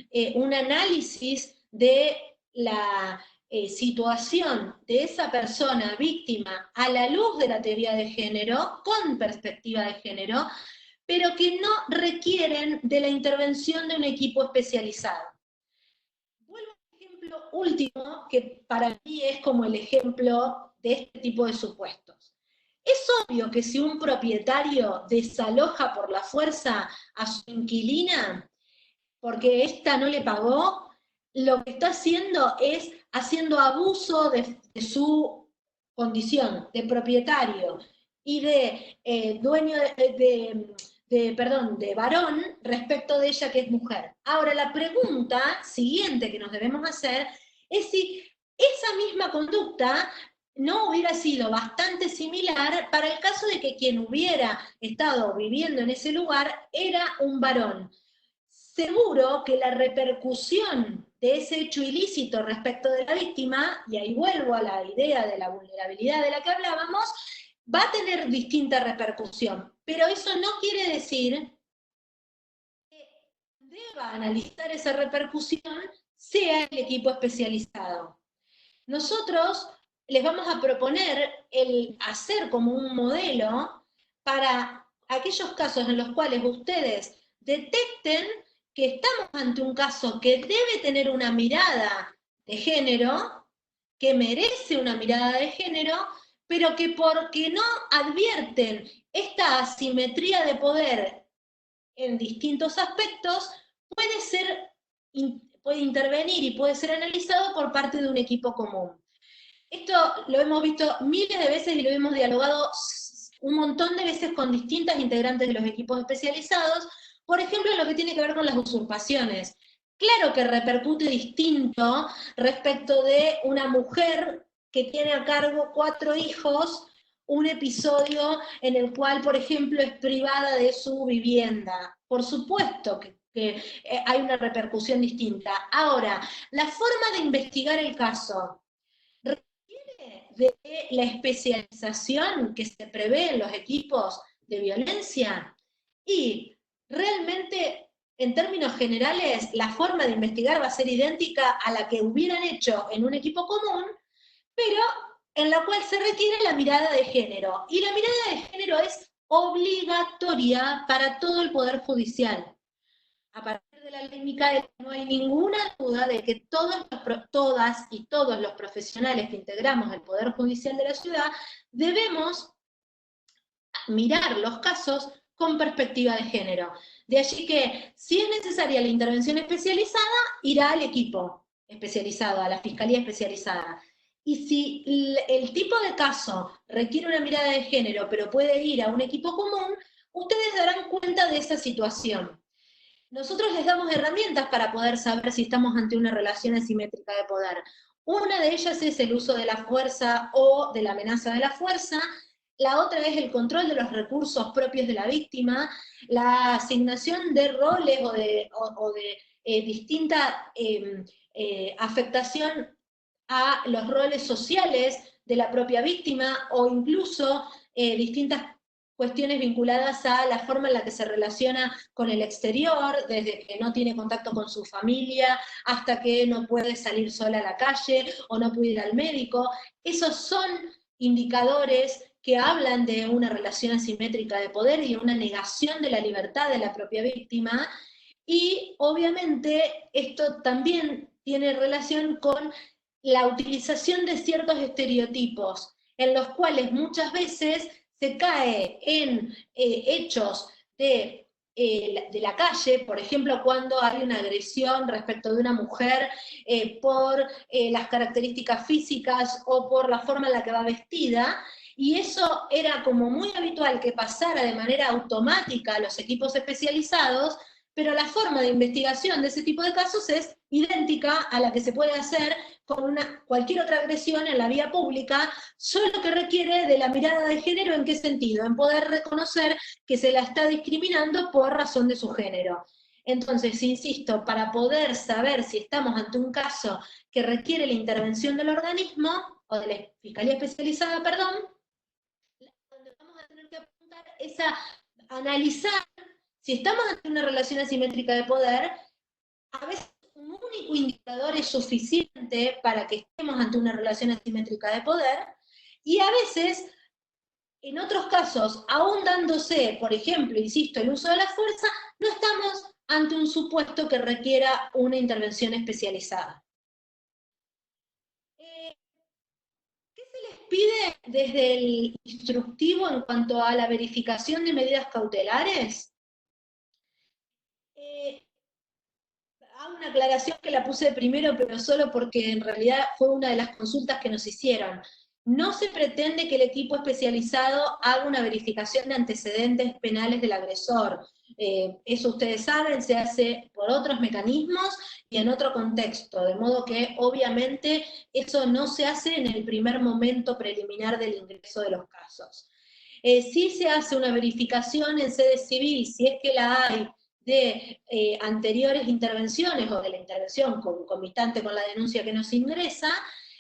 B: análisis de la situación de esa persona víctima a la luz de la teoría de género, con perspectiva de género, pero que no requieren de la intervención de un equipo especializado. Vuelvo al ejemplo último, que para mí es como el ejemplo de este tipo de supuestos. Es obvio que si un propietario desaloja por la fuerza a su inquilina, porque ésta no le pagó, lo que está haciendo es haciendo abuso de su condición de propietario y de dueño de varón respecto de ella que es mujer. Ahora, la pregunta siguiente que nos debemos hacer es si esa misma conducta no hubiera sido bastante similar para el caso de que quien hubiera estado viviendo en ese lugar era un varón. Seguro que la repercusión de ese hecho ilícito respecto de la víctima, y ahí vuelvo a la idea de la vulnerabilidad de la que hablábamos, va a tener distinta repercusión, pero eso no quiere decir que deba analizar esa repercusión sea el equipo especializado. Nosotros les vamos a proponer el hacer como un modelo para aquellos casos en los cuales ustedes detecten que estamos ante un caso que debe tener una mirada de género, que merece una mirada de género, pero que porque no advierten esta asimetría de poder en distintos aspectos, puede intervenir y puede ser analizado por parte de un equipo común. Esto lo hemos visto miles de veces y lo hemos dialogado un montón de veces con distintas integrantes de los equipos especializados, por ejemplo, lo que tiene que ver con las usurpaciones. Claro que repercute distinto respecto de una mujer que tiene a cargo 4 hijos, un episodio en el cual, por ejemplo, es privada de su vivienda. Por supuesto que hay una repercusión distinta. Ahora, la forma de investigar el caso requiere de la especialización que se prevé en los equipos de violencia y realmente, en términos generales, la forma de investigar va a ser idéntica a la que hubieran hecho en un equipo común, pero en la cual se requiere la mirada de género. Y la mirada de género es obligatoria para todo el Poder Judicial. A partir de la ley Micaela no hay ninguna duda de que todas y todos los profesionales que integramos el Poder Judicial de la ciudad debemos mirar los casos con perspectiva de género. De allí que, si es necesaria la intervención especializada, irá al equipo especializado, a la fiscalía especializada. Y si el tipo de caso requiere una mirada de género, pero puede ir a un equipo común, ustedes darán cuenta de esa situación. Nosotros les damos herramientas para poder saber si estamos ante una relación asimétrica de poder. Una de ellas es el uso de la fuerza o de la amenaza de la fuerza. La otra es el control de los recursos propios de la víctima, la asignación de roles o de distinta afectación a los roles sociales de la propia víctima, o incluso distintas cuestiones vinculadas a la forma en la que se relaciona con el exterior, desde que no tiene contacto con su familia, hasta que no puede salir sola a la calle, o no puede ir al médico. Esos son indicadores que hablan de una relación asimétrica de poder y una negación de la libertad de la propia víctima, y obviamente esto también tiene relación con la utilización de ciertos estereotipos, en los cuales muchas veces se cae en hechos de la calle, por ejemplo, cuando hay una agresión respecto de una mujer por las características físicas o por la forma en la que va vestida, y eso era como muy habitual que pasara de manera automática a los equipos especializados, pero la forma de investigación de ese tipo de casos es idéntica a la que se puede hacer con cualquier otra agresión en la vía pública, solo que requiere de la mirada de género. ¿En qué sentido? En poder reconocer que se la está discriminando por razón de su género. Entonces, insisto, para poder saber si estamos ante un caso que requiere la intervención del organismo, o de la Fiscalía Especializada, perdón, donde vamos a tener que apuntar es a analizar si estamos ante una relación asimétrica de poder. A veces un único indicador es suficiente para que estemos ante una relación asimétrica de poder, y a veces, en otros casos, aún dándose, por ejemplo, insisto, el uso de la fuerza, no estamos ante un supuesto que requiera una intervención especializada. ¿Qué se les pide desde el instructivo en cuanto a la verificación de medidas cautelares? Hago una aclaración que la puse primero, pero solo porque en realidad fue una de las consultas que nos hicieron. No se pretende que el equipo especializado haga una verificación de antecedentes penales del agresor. Eso ustedes saben, se hace por otros mecanismos y en otro contexto, de modo que obviamente eso no se hace en el primer momento preliminar del ingreso de los casos. Sí se hace una verificación en sede civil, si es que la hay, de anteriores intervenciones o de la intervención concomitante con la denuncia que nos ingresa,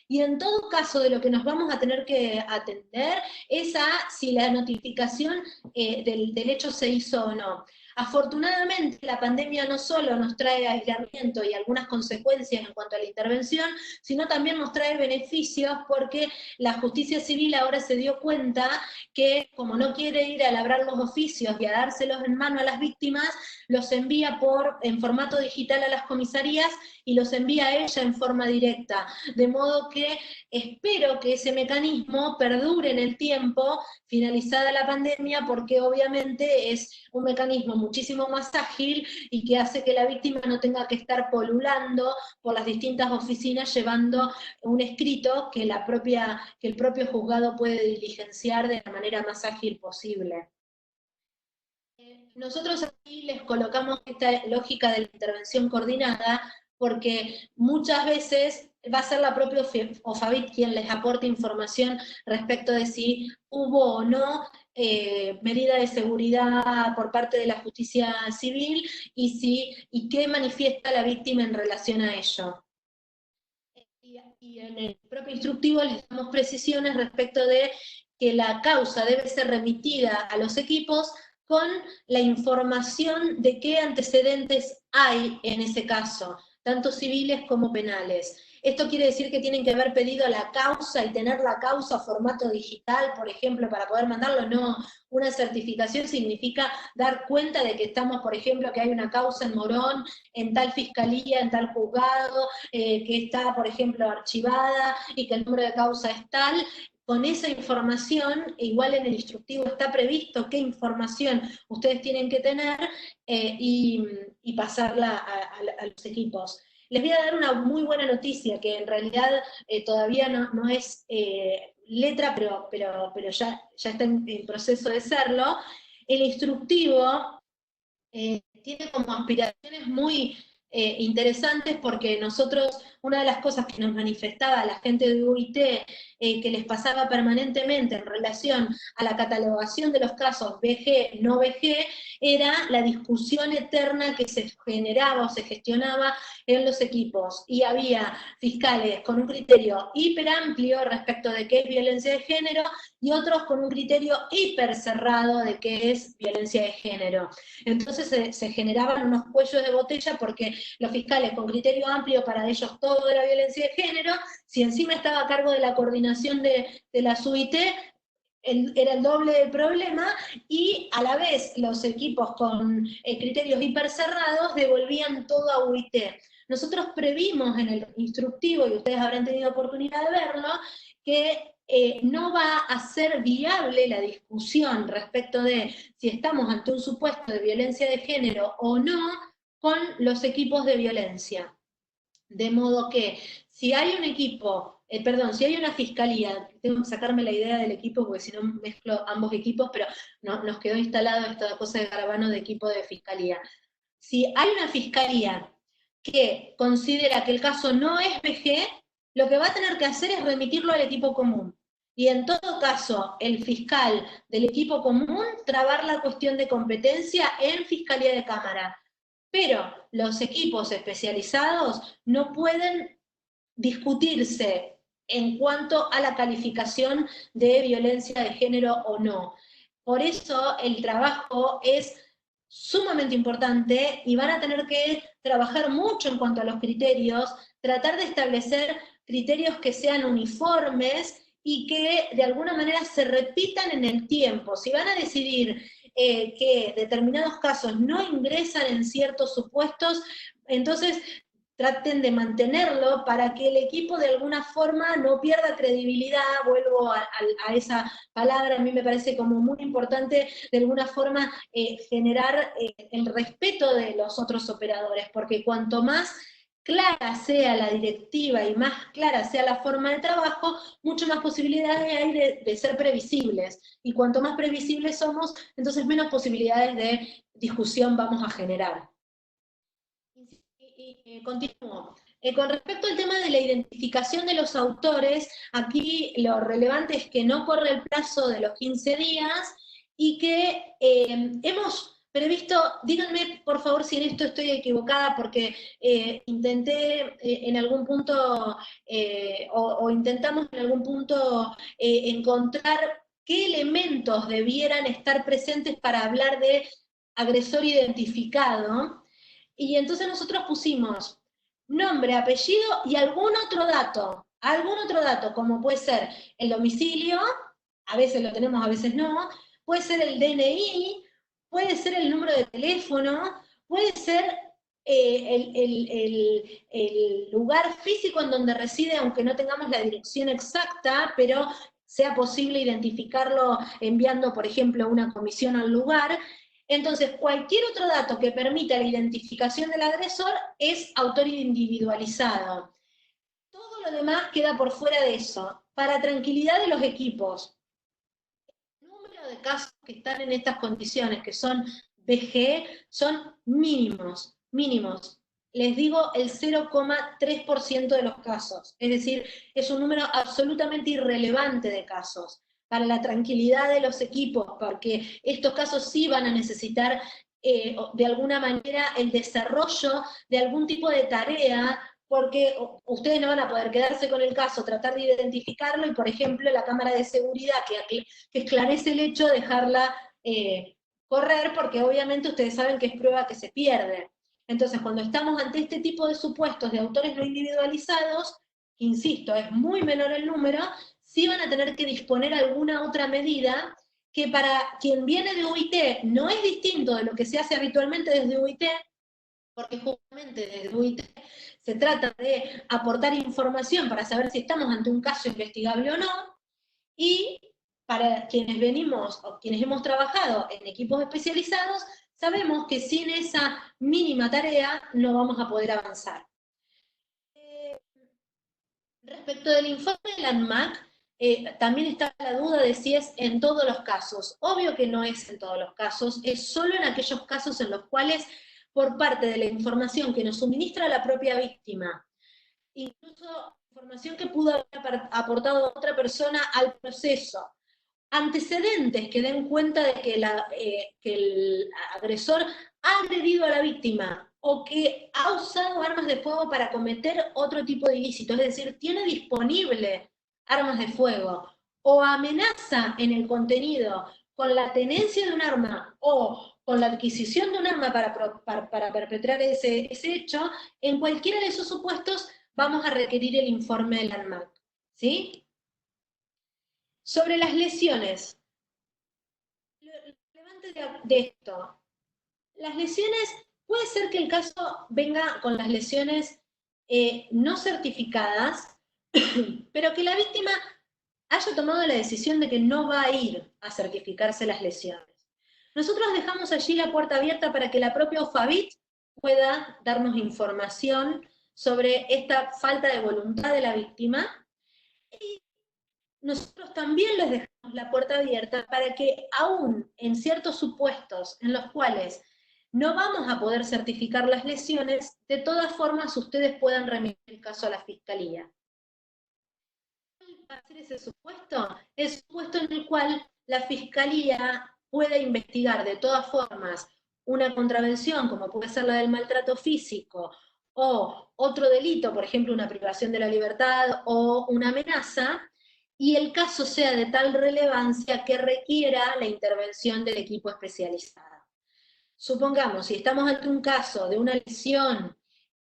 B: y en todo caso de lo que nos vamos a tener que atender es a si la notificación del hecho se hizo o no. Afortunadamente, la pandemia no solo nos trae aislamiento y algunas consecuencias en cuanto a la intervención, sino también nos trae beneficios, porque la justicia civil ahora se dio cuenta que, como no quiere ir a labrar los oficios y a dárselos en mano a las víctimas, los envía en formato digital a las comisarías y los envía a ella en forma directa. De modo que espero que ese mecanismo perdure en el tiempo, finalizada la pandemia, porque obviamente es un mecanismo muchísimo más ágil y que hace que la víctima no tenga que estar polulando por las distintas oficinas llevando un escrito que el propio juzgado puede diligenciar de la manera más ágil posible. Nosotros aquí les colocamos esta lógica de la intervención coordinada, porque muchas veces va a ser la propia OFABIT quien les aporte información respecto de si hubo o no medida de seguridad por parte de la justicia civil y qué manifiesta la víctima en relación a ello. Y en el propio instructivo les damos precisiones respecto de que la causa debe ser remitida a los equipos con la información de qué antecedentes hay en ese caso, tanto civiles como penales. Esto quiere decir que tienen que haber pedido la causa y tener la causa formato digital, por ejemplo, para poder mandarlo. No, una certificación significa dar cuenta de que estamos, por ejemplo, que hay una causa en Morón, en tal fiscalía, en tal juzgado, que está, por ejemplo, archivada y que el número de causa es tal. Con esa información, igual en el instructivo está previsto qué información ustedes tienen que tener y pasarla a los equipos. Les voy a dar una muy buena noticia, que en realidad todavía no es letra, pero ya está en proceso de serlo. El instructivo tiene como aspiraciones muy interesantes, porque nosotros, una de las cosas que nos manifestaba la gente de UIT, que les pasaba permanentemente en relación a la catalogación de los casos BG, no BG, era la discusión eterna que se generaba o se gestionaba en los equipos, y había fiscales con un criterio hiper amplio respecto de qué es violencia de género, y otros con un criterio hiper cerrado de qué es violencia de género. Entonces se generaban unos cuellos de botella, porque los fiscales con criterio amplio, para ellos todo era violencia de género. Si encima estaba a cargo de la coordinación de la UIT, era el doble del problema, y a la vez los equipos con criterios hipercerrados devolvían todo a UIT. Nosotros previmos en el instructivo, y ustedes habrán tenido oportunidad de verlo, que no va a ser viable la discusión respecto de si estamos ante un supuesto de violencia de género o no con los equipos de violencia. De modo que si hay un equipo, si hay una fiscalía, tengo que sacarme la idea del equipo porque si no mezclo ambos equipos, pero no, nos quedó instalado esta cosa de Garabano de equipo de fiscalía. Si hay una fiscalía que considera que el caso no es VG, lo que va a tener que hacer es remitirlo al equipo común. Y en todo caso, el fiscal del equipo común trabar la cuestión de competencia en Fiscalía de Cámara. Pero los equipos especializados no pueden discutirse en cuanto a la calificación de violencia de género o no. Por eso el trabajo es sumamente importante y van a tener que trabajar mucho en cuanto a los criterios, tratar de establecer criterios que sean uniformes y que de alguna manera se repitan en el tiempo. Si van a decidir que determinados casos no ingresan en ciertos supuestos, entonces traten de mantenerlo para que el equipo de alguna forma no pierda credibilidad. Vuelvo a esa palabra, a mí me parece como muy importante de alguna forma generar el respeto de los otros operadores, porque cuanto más clara sea la directiva y más clara sea la forma de trabajo, mucho más posibilidades hay de ser previsibles. Y cuanto más previsibles somos, entonces menos posibilidades de discusión vamos a generar. Continúo. Con respecto al tema de la identificación de los autores, aquí lo relevante es que no corre el plazo de los 15 días y que hemos previsto, díganme por favor si en esto estoy equivocada, porque intenté en algún punto, o intentamos en algún punto encontrar qué elementos debieran estar presentes para hablar de agresor identificado. Y entonces nosotros pusimos nombre, apellido y algún otro dato, como puede ser el domicilio, a veces lo tenemos, a veces no, puede ser el DNI, puede ser el número de teléfono, puede ser el lugar físico en donde reside, aunque no tengamos la dirección exacta, pero sea posible identificarlo enviando, por ejemplo, una comisión al lugar. Entonces, cualquier otro dato que permita la identificación del agresor es autor individualizado. Todo lo demás queda por fuera de eso. Para tranquilidad de los equipos, el número de casos que están en estas condiciones, que son VG, son mínimos, mínimos. Les digo el 0,3% de los casos. Es decir, es un número absolutamente irrelevante de casos para la tranquilidad de los equipos, porque estos casos sí van a necesitar de alguna manera el desarrollo de algún tipo de tarea, porque ustedes no van a poder quedarse con el caso, tratar de identificarlo y, por ejemplo, la cámara de seguridad que esclarece el hecho, dejarla correr, porque obviamente ustedes saben que es prueba que se pierde. Entonces, cuando estamos ante este tipo de supuestos de autores no individualizados, insisto, es muy menor el número, sí van a tener que disponer alguna otra medida que para quien viene de UIT no es distinto de lo que se hace habitualmente desde UIT, porque justamente desde UIT se trata de aportar información para saber si estamos ante un caso investigable o no, y para quienes venimos o quienes hemos trabajado en equipos especializados, sabemos que sin esa mínima tarea no vamos a poder avanzar. Respecto del informe de la ANMAC, también está la duda de si es en todos los casos. Obvio que no es en todos los casos, es solo en aquellos casos en los cuales, por parte de la información que nos suministra la propia víctima, incluso información que pudo haber aportado otra persona al proceso, antecedentes que den cuenta de que el agresor ha agredido a la víctima, o que ha usado armas de fuego para cometer otro tipo de ilícito, es decir, tiene disponible armas de fuego, o amenaza en el contenido con la tenencia de un arma, o con la adquisición de un arma para perpetrar ese hecho, en cualquiera de esos supuestos vamos a requerir el informe del ANMAC, ¿sí? Sobre las lesiones, Antes de esto, las lesiones, puede ser que el caso venga con las lesiones no certificadas, pero que la víctima haya tomado la decisión de que no va a ir a certificarse las lesiones. Nosotros dejamos allí la puerta abierta para que la propia OFABIT pueda darnos información sobre esta falta de voluntad de la víctima, y nosotros también les dejamos la puerta abierta para que aún en ciertos supuestos en los cuales no vamos a poder certificar las lesiones, de todas formas ustedes puedan remitir el caso a la Fiscalía. ¿Cuál va a ser ese supuesto? El supuesto en el cual la Fiscalía puede investigar de todas formas una contravención, como puede ser la del maltrato físico, o otro delito, por ejemplo, una privación de la libertad o una amenaza, y el caso sea de tal relevancia que requiera la intervención del equipo especializado. Supongamos, si estamos ante un caso de una lesión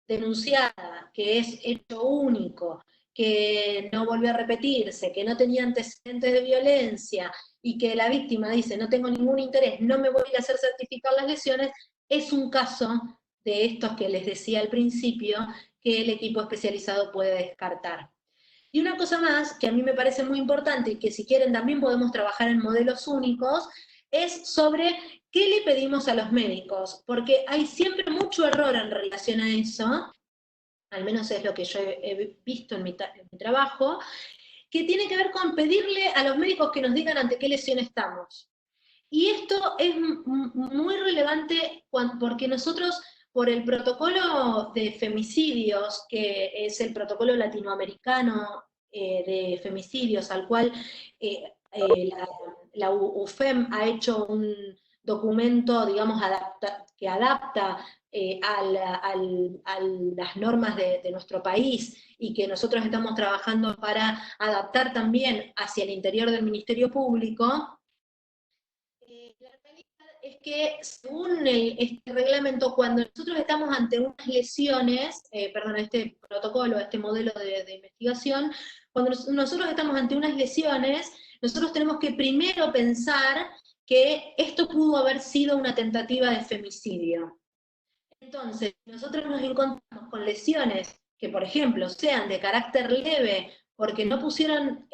B: denunciada, que es hecho único, que no volvió a repetirse, que no tenía antecedentes de violencia, y que la víctima dice, no tengo ningún interés, no me voy a ir a hacer certificar las lesiones, es un caso de estos que les decía al principio, que el equipo especializado puede descartar. Y una cosa más, que a mí me parece muy importante, y que si quieren también podemos trabajar en modelos únicos, es sobre qué le pedimos a los médicos, porque hay siempre mucho error en relación a eso, al menos es lo que yo he visto en mi trabajo, que tiene que ver con pedirle a los médicos que nos digan ante qué lesión estamos. Y esto es muy relevante porque nosotros, por el protocolo de femicidios, que es el protocolo latinoamericano de femicidios, al cual la UFEM ha hecho un documento, digamos, que adapta a las normas de nuestro país, y que nosotros estamos trabajando para adaptar también hacia el interior del Ministerio Público. La realidad es que, según este reglamento, cuando nosotros estamos ante unas lesiones, este protocolo, este modelo de investigación, cuando nosotros estamos ante unas lesiones, nosotros tenemos que primero pensar que esto pudo haber sido una tentativa de femicidio. Entonces, nosotros nos encontramos con lesiones que, por ejemplo, sean de carácter leve, porque no pusieron,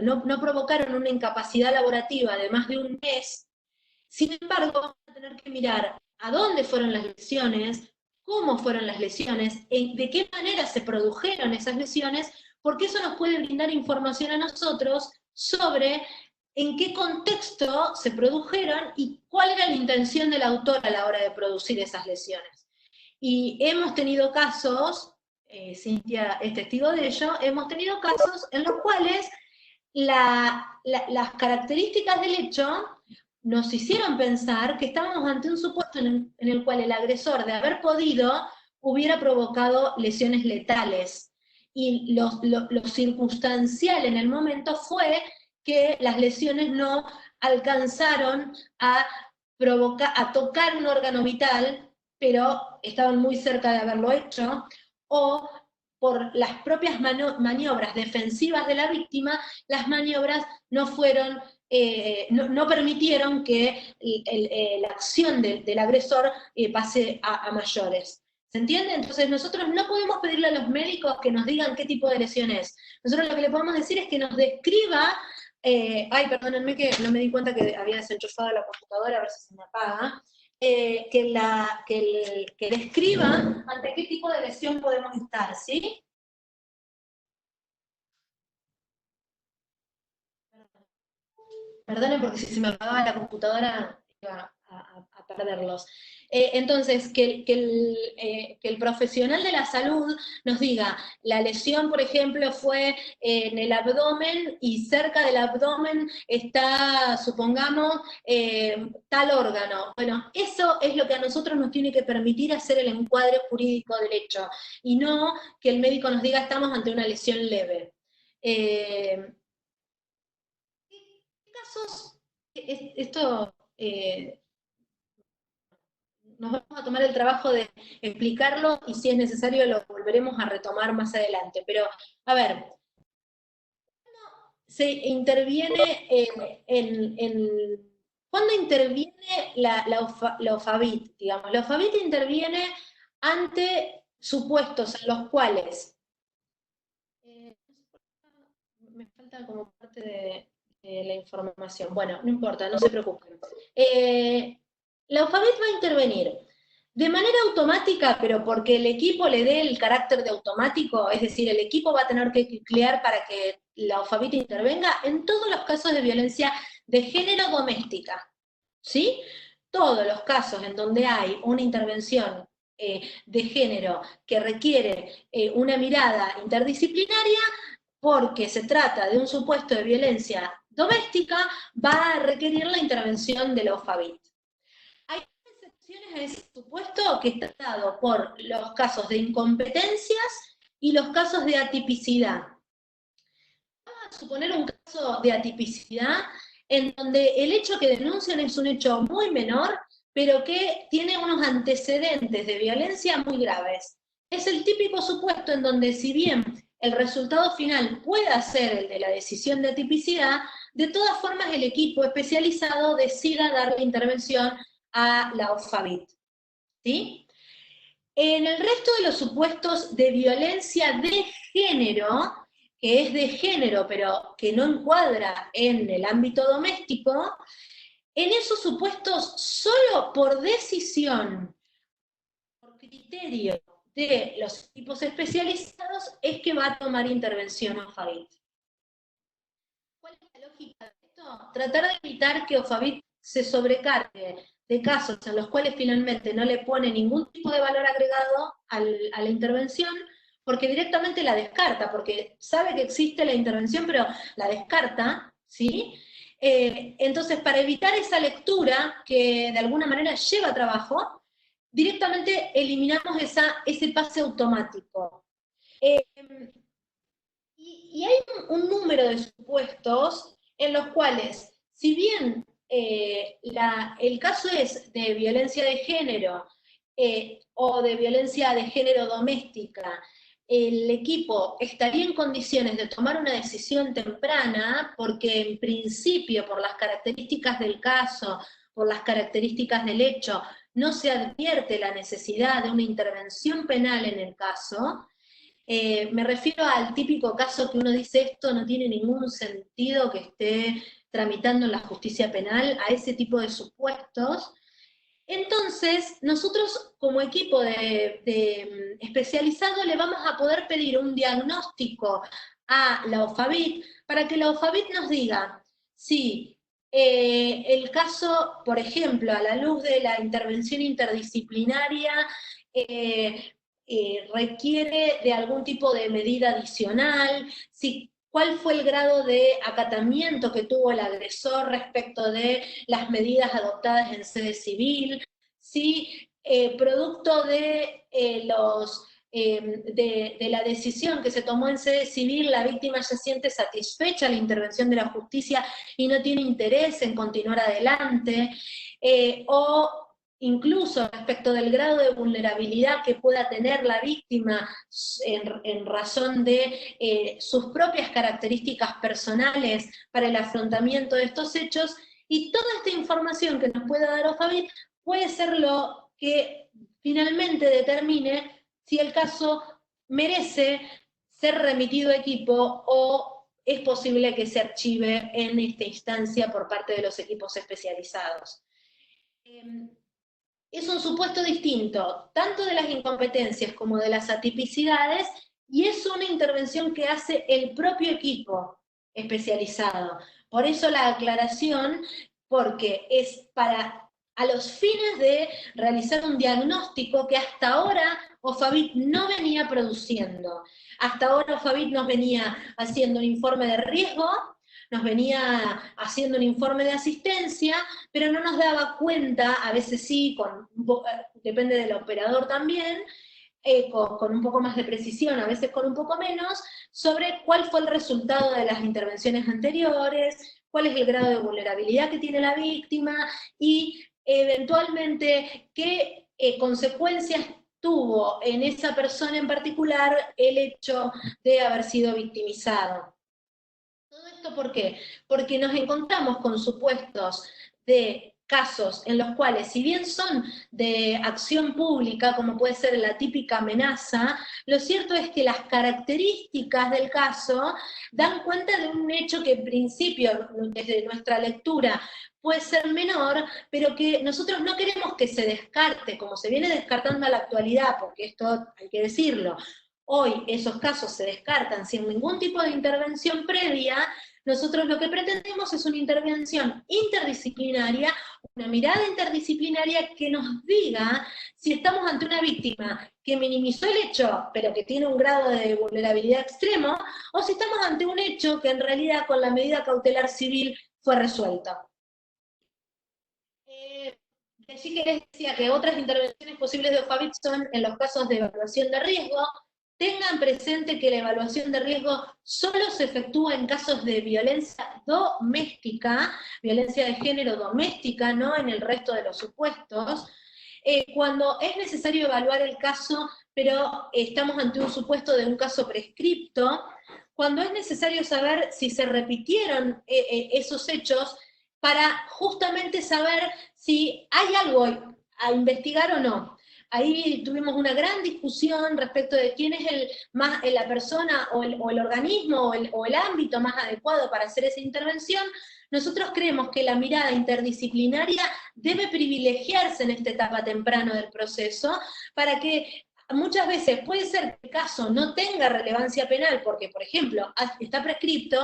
B: no provocaron una incapacidad laborativa de más de un mes. Sin embargo, vamos a tener que mirar a dónde fueron las lesiones, cómo fueron las lesiones, de qué manera se produjeron esas lesiones, porque eso nos puede brindar información a nosotros sobre en qué contexto se produjeron y cuál era la intención del autor a la hora de producir esas lesiones. Y hemos tenido casos, Cintia es testigo de ello, hemos tenido casos en los cuales las características del hecho nos hicieron pensar que estábamos ante un supuesto en el cual el agresor, de haber podido, hubiera provocado lesiones letales. Y lo circunstancial en el momento fue que las lesiones no alcanzaron a tocar un órgano vital, pero estaban muy cerca de haberlo hecho, o por las propias maniobras defensivas de la víctima, las maniobras no fueron, no permitieron que la acción del agresor pase a mayores. ¿Se entiende? Entonces nosotros no podemos pedirle a los médicos que nos digan qué tipo de lesión es. Nosotros lo que le podemos decir es que nos describa. Ay, perdónenme que no me di cuenta que había desenchufado la computadora, a ver si se me apaga. Que describa ante qué tipo de lesión podemos estar, ¿sí? Perdonen porque si se me apagaba la computadora iba a perderlos. Entonces, que el profesional de la salud nos diga, la lesión, por ejemplo, fue en el abdomen y cerca del abdomen está, supongamos, tal órgano. Bueno, eso es lo que a nosotros nos tiene que permitir hacer el encuadre jurídico del hecho, y no que el médico nos diga estamos ante una lesión leve. Casos, esto nos vamos a tomar el trabajo de explicarlo, y si es necesario lo volveremos a retomar más adelante. Pero, a ver, se interviene ¿Cuándo interviene la OFABIT? Digamos, la OFABIT interviene ante supuestos en los cuales, me falta como parte de la información, bueno, no importa, no se preocupen. La OFABIT va a intervenir de manera automática, pero porque el equipo le dé el carácter de automático, es decir, el equipo va a tener que cliquear para que la OFABIT intervenga en todos los casos de violencia de género doméstica, ¿sí? Todos los casos en donde hay una intervención de género que requiere una mirada interdisciplinaria, porque se trata de un supuesto de violencia doméstica, va a requerir la intervención de la OFABIT. Hay excepciones a ese supuesto que está dado por los casos de incompetencias y los casos de atipicidad. Vamos a suponer un caso de atipicidad en donde el hecho que denuncian es un hecho muy menor, pero que tiene unos antecedentes de violencia muy graves. Es el típico supuesto en donde, si bien el resultado final pueda ser el de la decisión de atipicidad, de todas formas el equipo especializado decida darle intervención a la OFABIT, ¿sí? En el resto de los supuestos de violencia de género, que es de género pero que no encuadra en el ámbito doméstico, en esos supuestos solo por decisión, por criterio de los equipos especializados, es que va a tomar intervención OFABIT. ¿Cuál es la lógica de esto? Tratar de evitar que OFABIT se sobrecargue de casos en los cuales finalmente no le pone ningún tipo de valor agregado a la intervención, porque directamente la descarta, porque sabe que existe la intervención, pero la descarta, ¿sí? Entonces, para evitar esa lectura, que de alguna manera lleva trabajo, directamente eliminamos ese pase automático. Y hay un número de supuestos en los cuales, si bien el caso es de violencia de género o de violencia de género doméstica, el equipo estaría en condiciones de tomar una decisión temprana, porque en principio, por las características del caso, por las características del hecho, no se advierte la necesidad de una intervención penal en el caso. Me refiero al típico caso que uno dice, esto no tiene ningún sentido que esté tramitando en la justicia penal, a ese tipo de supuestos. Entonces, nosotros como equipo especializado le vamos a poder pedir un diagnóstico a la OFABIT para que la OFABIT nos diga si el caso, por ejemplo, a la luz de la intervención interdisciplinaria, requiere de algún tipo de medida adicional, si cuál fue el grado de acatamiento que tuvo el agresor respecto de las medidas adoptadas en sede civil, si producto de la decisión que se tomó en sede civil, la víctima se siente satisfecha la intervención de la justicia y no tiene interés en continuar adelante, o incluso respecto del grado de vulnerabilidad que pueda tener la víctima en razón de sus propias características personales para el afrontamiento de estos hechos, y toda esta información que nos pueda dar OFABIT puede ser lo que finalmente determine si el caso merece ser remitido a equipo o es posible que se archive en esta instancia por parte de los equipos especializados. Es un supuesto distinto, tanto de las incompetencias como de las atipicidades, y es una intervención que hace el propio equipo especializado. Por eso la aclaración, porque es a los fines de realizar un diagnóstico que hasta ahora OFABIT no venía produciendo. Hasta ahora OFABIT nos venía haciendo un informe de riesgo, nos venía haciendo un informe de asistencia, pero no nos daba cuenta, a veces sí, depende del operador también, con un poco más de precisión, a veces con un poco menos, sobre cuál fue el resultado de las intervenciones anteriores, cuál es el grado de vulnerabilidad que tiene la víctima, y eventualmente qué consecuencias tuvo en esa persona en particular el hecho de haber sido victimizado. ¿Todo esto por qué? Porque nos encontramos con supuestos de casos en los cuales, si bien son de acción pública, como puede ser la típica amenaza, lo cierto es que las características del caso dan cuenta de un hecho que en principio, desde nuestra lectura, puede ser menor, pero que nosotros no queremos que se descarte, como se viene descartando a la actualidad, porque esto hay que decirlo, hoy esos casos se descartan sin ningún tipo de intervención previa. Nosotros lo que pretendemos es una intervención interdisciplinaria, una mirada interdisciplinaria que nos diga si estamos ante una víctima que minimizó el hecho, pero que tiene un grado de vulnerabilidad extremo, o si estamos ante un hecho que en realidad con la medida cautelar civil fue resuelto. Sí que les decía que otras intervenciones posibles de OFABIT son en los casos de evaluación de riesgo. Tengan presente que la evaluación de riesgo solo se efectúa en casos de violencia doméstica, violencia de género doméstica, no en el resto de los supuestos. Cuando es necesario evaluar el caso, pero estamos ante un supuesto de un caso prescripto, cuando es necesario saber si se repitieron esos hechos, para justamente saber si hay algo a investigar o no. Ahí tuvimos una gran discusión respecto de quién es la persona o el organismo o el ámbito más adecuado para hacer esa intervención. Nosotros creemos que la mirada interdisciplinaria debe privilegiarse en esta etapa temprana del proceso para que muchas veces puede ser que el caso no tenga relevancia penal porque, por ejemplo, está prescripto,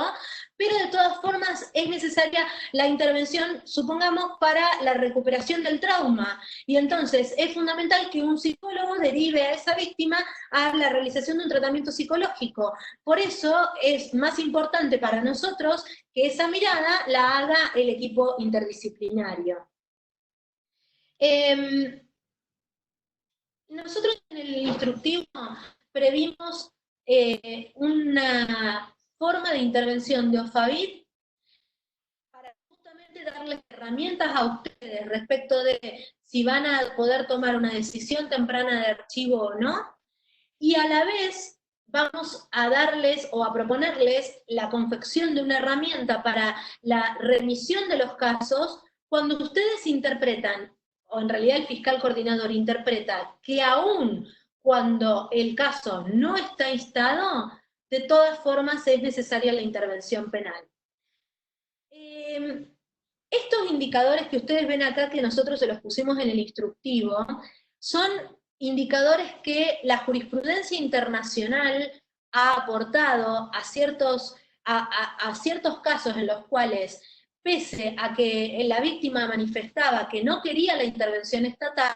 B: pero de todas formas es necesaria la intervención, supongamos, para la recuperación del trauma. Y entonces es fundamental que un psicólogo derive a esa víctima a la realización de un tratamiento psicológico. Por eso es más importante para nosotros que esa mirada la haga el equipo interdisciplinario. Nosotros en el instructivo previmos una forma de intervención de OFABIT para justamente darles herramientas a ustedes respecto de si van a poder tomar una decisión temprana de archivo o no, y a la vez vamos a darles o a proponerles la confección de una herramienta para la remisión de los casos cuando ustedes interpretan, o en realidad el fiscal coordinador interpreta, que aún cuando el caso no está instado, de todas formas es necesaria la intervención penal. Estos indicadores que ustedes ven acá, que nosotros se los pusimos en el instructivo, son indicadores que la jurisprudencia internacional ha aportado a ciertos casos en los cuales, pese a que la víctima manifestaba que no quería la intervención estatal,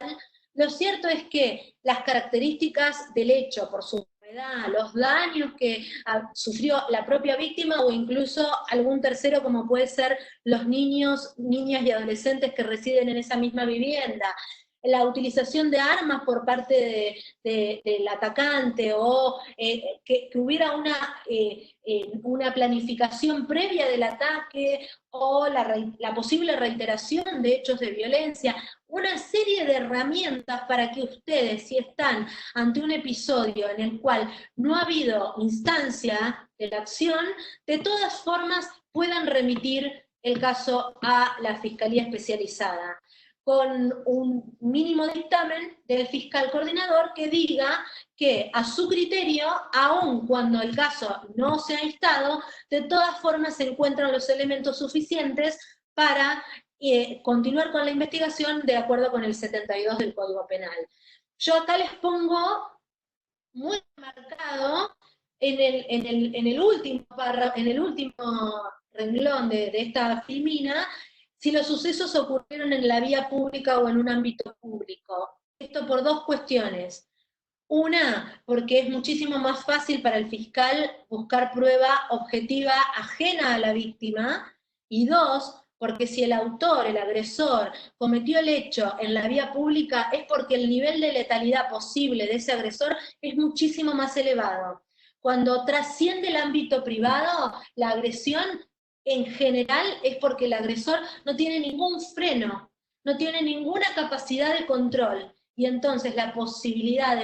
B: lo cierto es que las características del hecho, por su gravedad, los daños que sufrió la propia víctima o incluso algún tercero como puede ser los niños, niñas y adolescentes que residen en esa misma vivienda, la utilización de armas por parte del atacante o que hubiera una planificación previa del ataque o la posible reiteración de hechos de violencia, una serie de herramientas para que ustedes, si están ante un episodio en el cual no ha habido instancia de la acción, de todas formas puedan remitir el caso a la Fiscalía Especializada, con un mínimo dictamen del fiscal coordinador que diga que a su criterio, aun cuando el caso no se ha instado, de todas formas se encuentran los elementos suficientes para continuar con la investigación de acuerdo con el 72 del Código Penal. Yo acá les pongo muy marcado en el último renglón de esta filmina, si los sucesos ocurrieron en la vía pública o en un ámbito público. Esto por dos cuestiones. Una, porque es muchísimo más fácil para el fiscal buscar prueba objetiva ajena a la víctima, y dos, porque si el autor, el agresor, cometió el hecho en la vía pública es porque el nivel de letalidad posible de ese agresor es muchísimo más elevado. Cuando trasciende el ámbito privado, la agresión en general es porque el agresor no tiene ningún freno, no tiene ninguna capacidad de control, y entonces la posible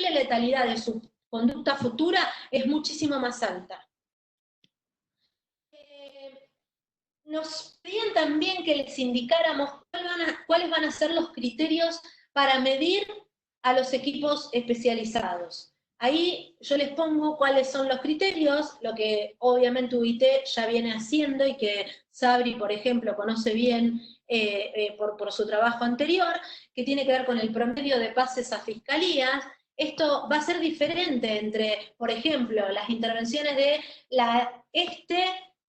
B: letalidad de su conducta futura es muchísimo más alta. Nos pedían también que les indicáramos cuáles van a ser los criterios para medir a los equipos especializados. Ahí yo les pongo cuáles son los criterios, lo que obviamente UIT ya viene haciendo y que Sabri, por ejemplo, conoce bien por su trabajo anterior, que tiene que ver con el promedio de pases a fiscalías. Esto va a ser diferente entre, por ejemplo, las intervenciones de la este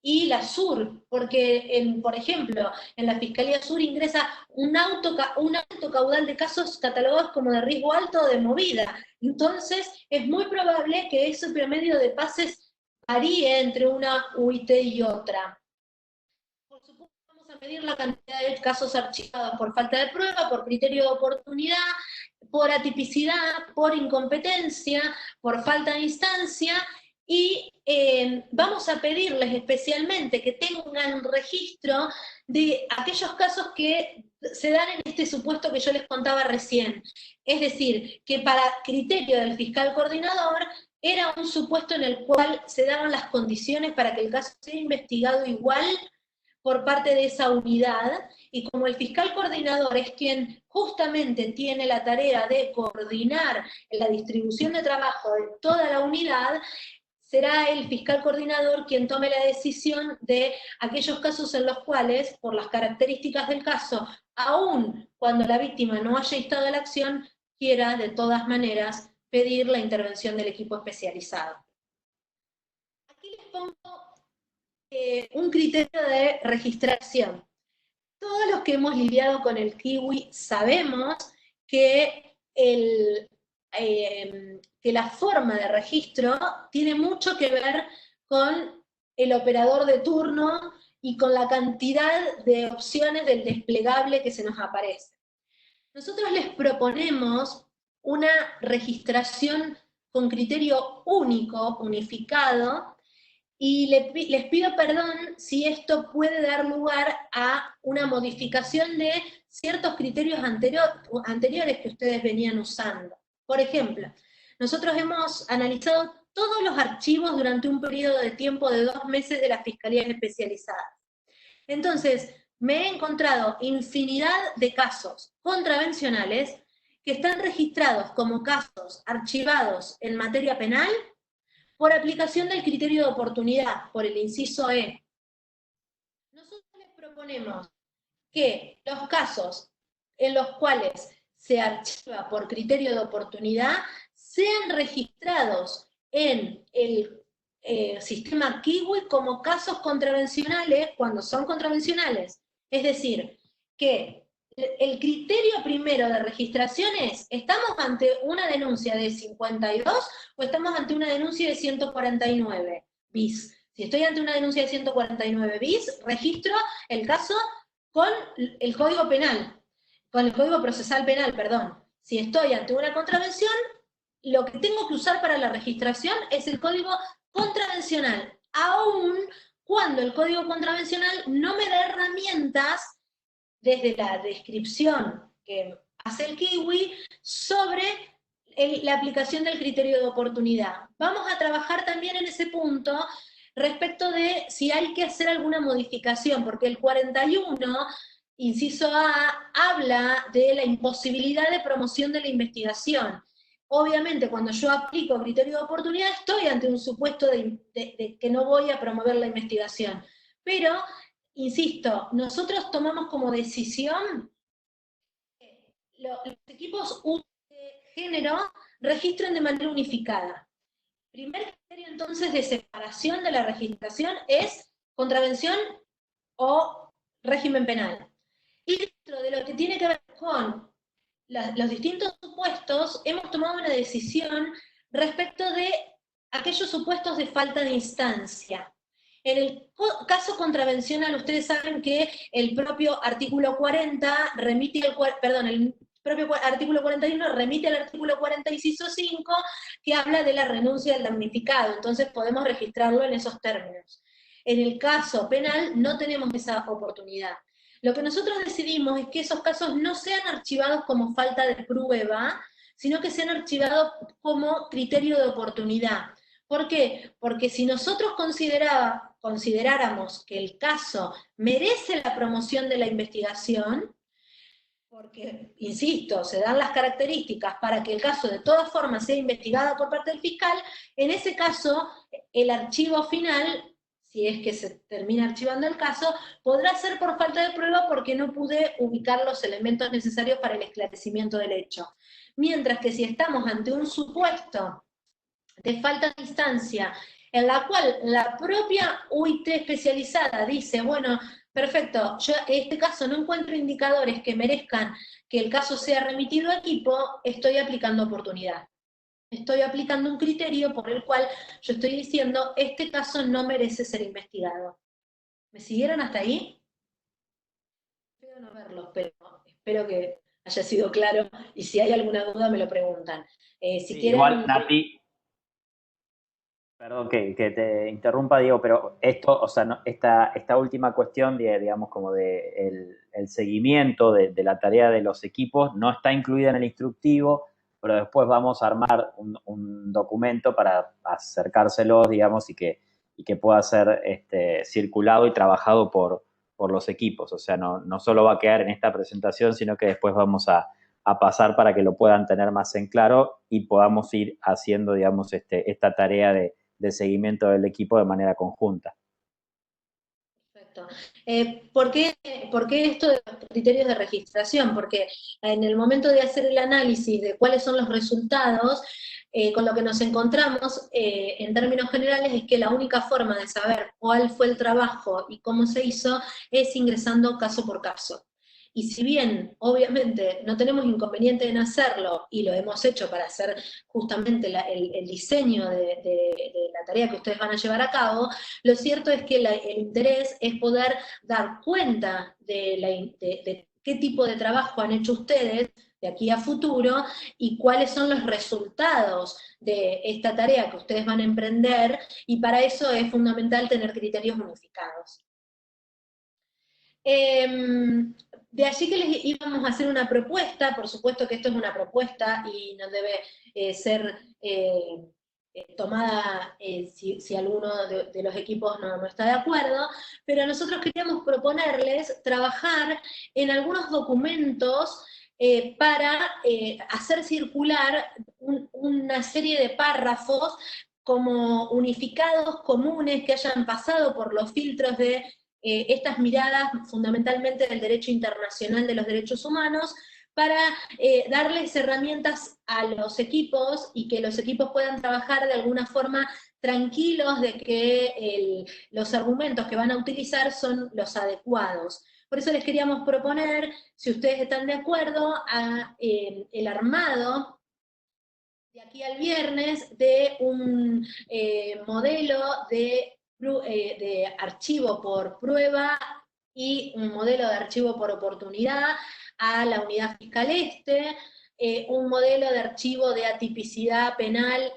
B: y la sur, porque, por ejemplo, en la Fiscalía Sur ingresa un alto caudal de casos catalogados como de riesgo alto o de movida. Entonces, es muy probable que ese promedio de pases varíe entre una UIT y otra. Por supuesto, vamos a medir la cantidad de casos archivados por falta de prueba, por criterio de oportunidad, por atipicidad, por incompetencia, por falta de instancia, y vamos a pedirles especialmente que tengan registro de aquellos casos que se dan en este supuesto que yo les contaba recién. Es decir, que para criterio del fiscal coordinador era un supuesto en el cual se daban las condiciones para que el caso sea investigado igual por parte de esa unidad, y como el fiscal coordinador es quien justamente tiene la tarea de coordinar la distribución de trabajo de toda la unidad, será el fiscal coordinador quien tome la decisión de aquellos casos en los cuales, por las características del caso, aun cuando la víctima no haya instado la acción, quiera de todas maneras pedir la intervención del equipo especializado. Aquí les pongo un criterio de registración. Todos los que hemos lidiado con el kiwi sabemos que la forma de registro tiene mucho que ver con el operador de turno y con la cantidad de opciones del desplegable que se nos aparece. Nosotros les proponemos una registración con criterio único, unificado, y les pido perdón si esto puede dar lugar a una modificación de ciertos criterios anteriores que ustedes venían usando. Por ejemplo, nosotros hemos analizado todos los archivos durante un periodo de tiempo de 2 meses de las fiscalías especializadas. Entonces, me he encontrado infinidad de casos contravencionales que están registrados como casos archivados en materia penal por aplicación del criterio de oportunidad, por el inciso E. Nosotros les proponemos que los casos en los cuales se archiva por criterio de oportunidad sean registrados en el sistema Kiwi como casos contravencionales cuando son contravencionales. Es decir, que el criterio primero de registración es, ¿estamos ante una denuncia de 52 o estamos ante una denuncia de 149 bis? Si estoy ante una denuncia de 149 bis, registro el caso con el Código Penal, con el Código Procesal Penal, perdón. Si estoy ante una contravención, lo que tengo que usar para la registración es el Código Contravencional, aun cuando el Código Contravencional no me da herramientas desde la descripción que hace el Kiwi sobre la aplicación del criterio de oportunidad. Vamos a trabajar también en ese punto respecto de si hay que hacer alguna modificación, porque el 41, inciso A, habla de la imposibilidad de promoción de la investigación. Obviamente, cuando yo aplico criterio de oportunidad, estoy ante un supuesto de que no voy a promover la investigación. Pero, insisto, nosotros tomamos como decisión que los equipos de género registren de manera unificada. El primer criterio, entonces, de separación de la registración es contravención o régimen penal. Y dentro de lo que tiene que ver con los distintos supuestos, hemos tomado una decisión respecto de aquellos supuestos de falta de instancia. En el caso contravencional, ustedes saben que el propio artículo 40 remite el propio artículo 41 remite al artículo 40, inciso 5, que habla de la renuncia del damnificado, entonces podemos registrarlo en esos términos. En el caso penal no tenemos esa oportunidad. Lo que nosotros decidimos es que esos casos no sean archivados como falta de prueba, sino que sean archivados como criterio de oportunidad. ¿Por qué? Porque si nosotros consideráramos que el caso merece la promoción de la investigación, porque, insisto, se dan las características para que el caso de todas formas sea investigado por parte del fiscal, en ese caso, el archivo final, si es que se termina archivando el caso, podrá ser por falta de prueba porque no pude ubicar los elementos necesarios para el esclarecimiento del hecho. Mientras que si estamos ante un supuesto de falta de instancia, en la cual la propia UIT especializada dice, bueno, perfecto, yo en este caso no encuentro indicadores que merezcan que el caso sea remitido a equipo, estoy aplicando oportunidad. Estoy aplicando un criterio por el cual yo estoy diciendo, este caso no merece ser investigado. ¿Me siguieron hasta ahí? Espero no verlos, pero espero que haya sido claro, y si hay alguna duda me lo preguntan. Si
A: Sí,
B: quieren...
A: igual, Nati, perdón que te interrumpa, Diego, pero esto, o sea, esta última cuestión, digamos, como de el seguimiento de la tarea de los equipos, no está incluida en el instructivo, pero después vamos a armar un documento para acercárselos, digamos, y que pueda ser circulado y trabajado por los equipos. O sea, no solo va a quedar en esta presentación, sino que después vamos a pasar para que lo puedan tener más en claro y podamos ir haciendo, digamos, esta tarea de seguimiento del equipo de manera conjunta.
B: Perfecto. ¿Por qué esto de los criterios de registración? Porque en el momento de hacer el análisis de cuáles son los resultados, con lo que nos encontramos en términos generales es que la única forma de saber cuál fue el trabajo y cómo se hizo es ingresando caso por caso. Y si bien, obviamente, no tenemos inconveniente en hacerlo, y lo hemos hecho para hacer justamente el diseño de la tarea que ustedes van a llevar a cabo, lo cierto es que el interés es poder dar cuenta de qué tipo de trabajo han hecho ustedes de aquí a futuro y cuáles son los resultados de esta tarea que ustedes van a emprender, y para eso es fundamental tener criterios unificados. De allí que les íbamos a hacer una propuesta, por supuesto que esto es una propuesta y no debe ser tomada si alguno de los equipos no está de acuerdo, pero nosotros queríamos proponerles trabajar en algunos documentos para hacer circular una serie de párrafos como unificados, comunes, que hayan pasado por los filtros de estas miradas fundamentalmente del derecho internacional de los derechos humanos, para darles herramientas a los equipos y que los equipos puedan trabajar de alguna forma tranquilos de que los argumentos que van a utilizar son los adecuados. Por eso les queríamos proponer, si ustedes están de acuerdo, el armado de aquí al viernes de un modelo de archivo por prueba y un modelo de archivo por oportunidad a la unidad fiscal un modelo de archivo de atipicidad penal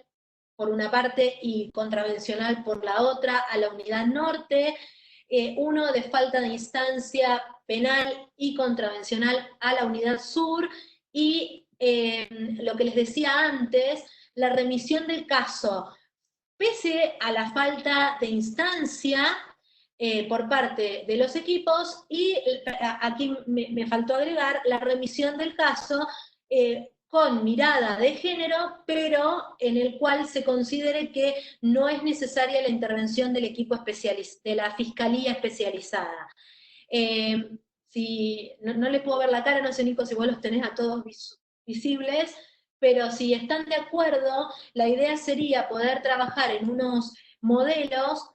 B: por una parte y contravencional por la otra a la unidad norte, uno de falta de instancia penal y contravencional a la unidad sur, y lo que les decía antes, la remisión del caso, pese a la falta de instancia por parte de los equipos, y aquí me faltó agregar la remisión del caso con mirada de género, pero en el cual se considere que no es necesaria la intervención del equipo de la fiscalía especializada. Si no les puedo ver la cara, no sé, Nico, si vos los tenés a todos visibles, pero si están de acuerdo, la idea sería poder trabajar en unos modelos.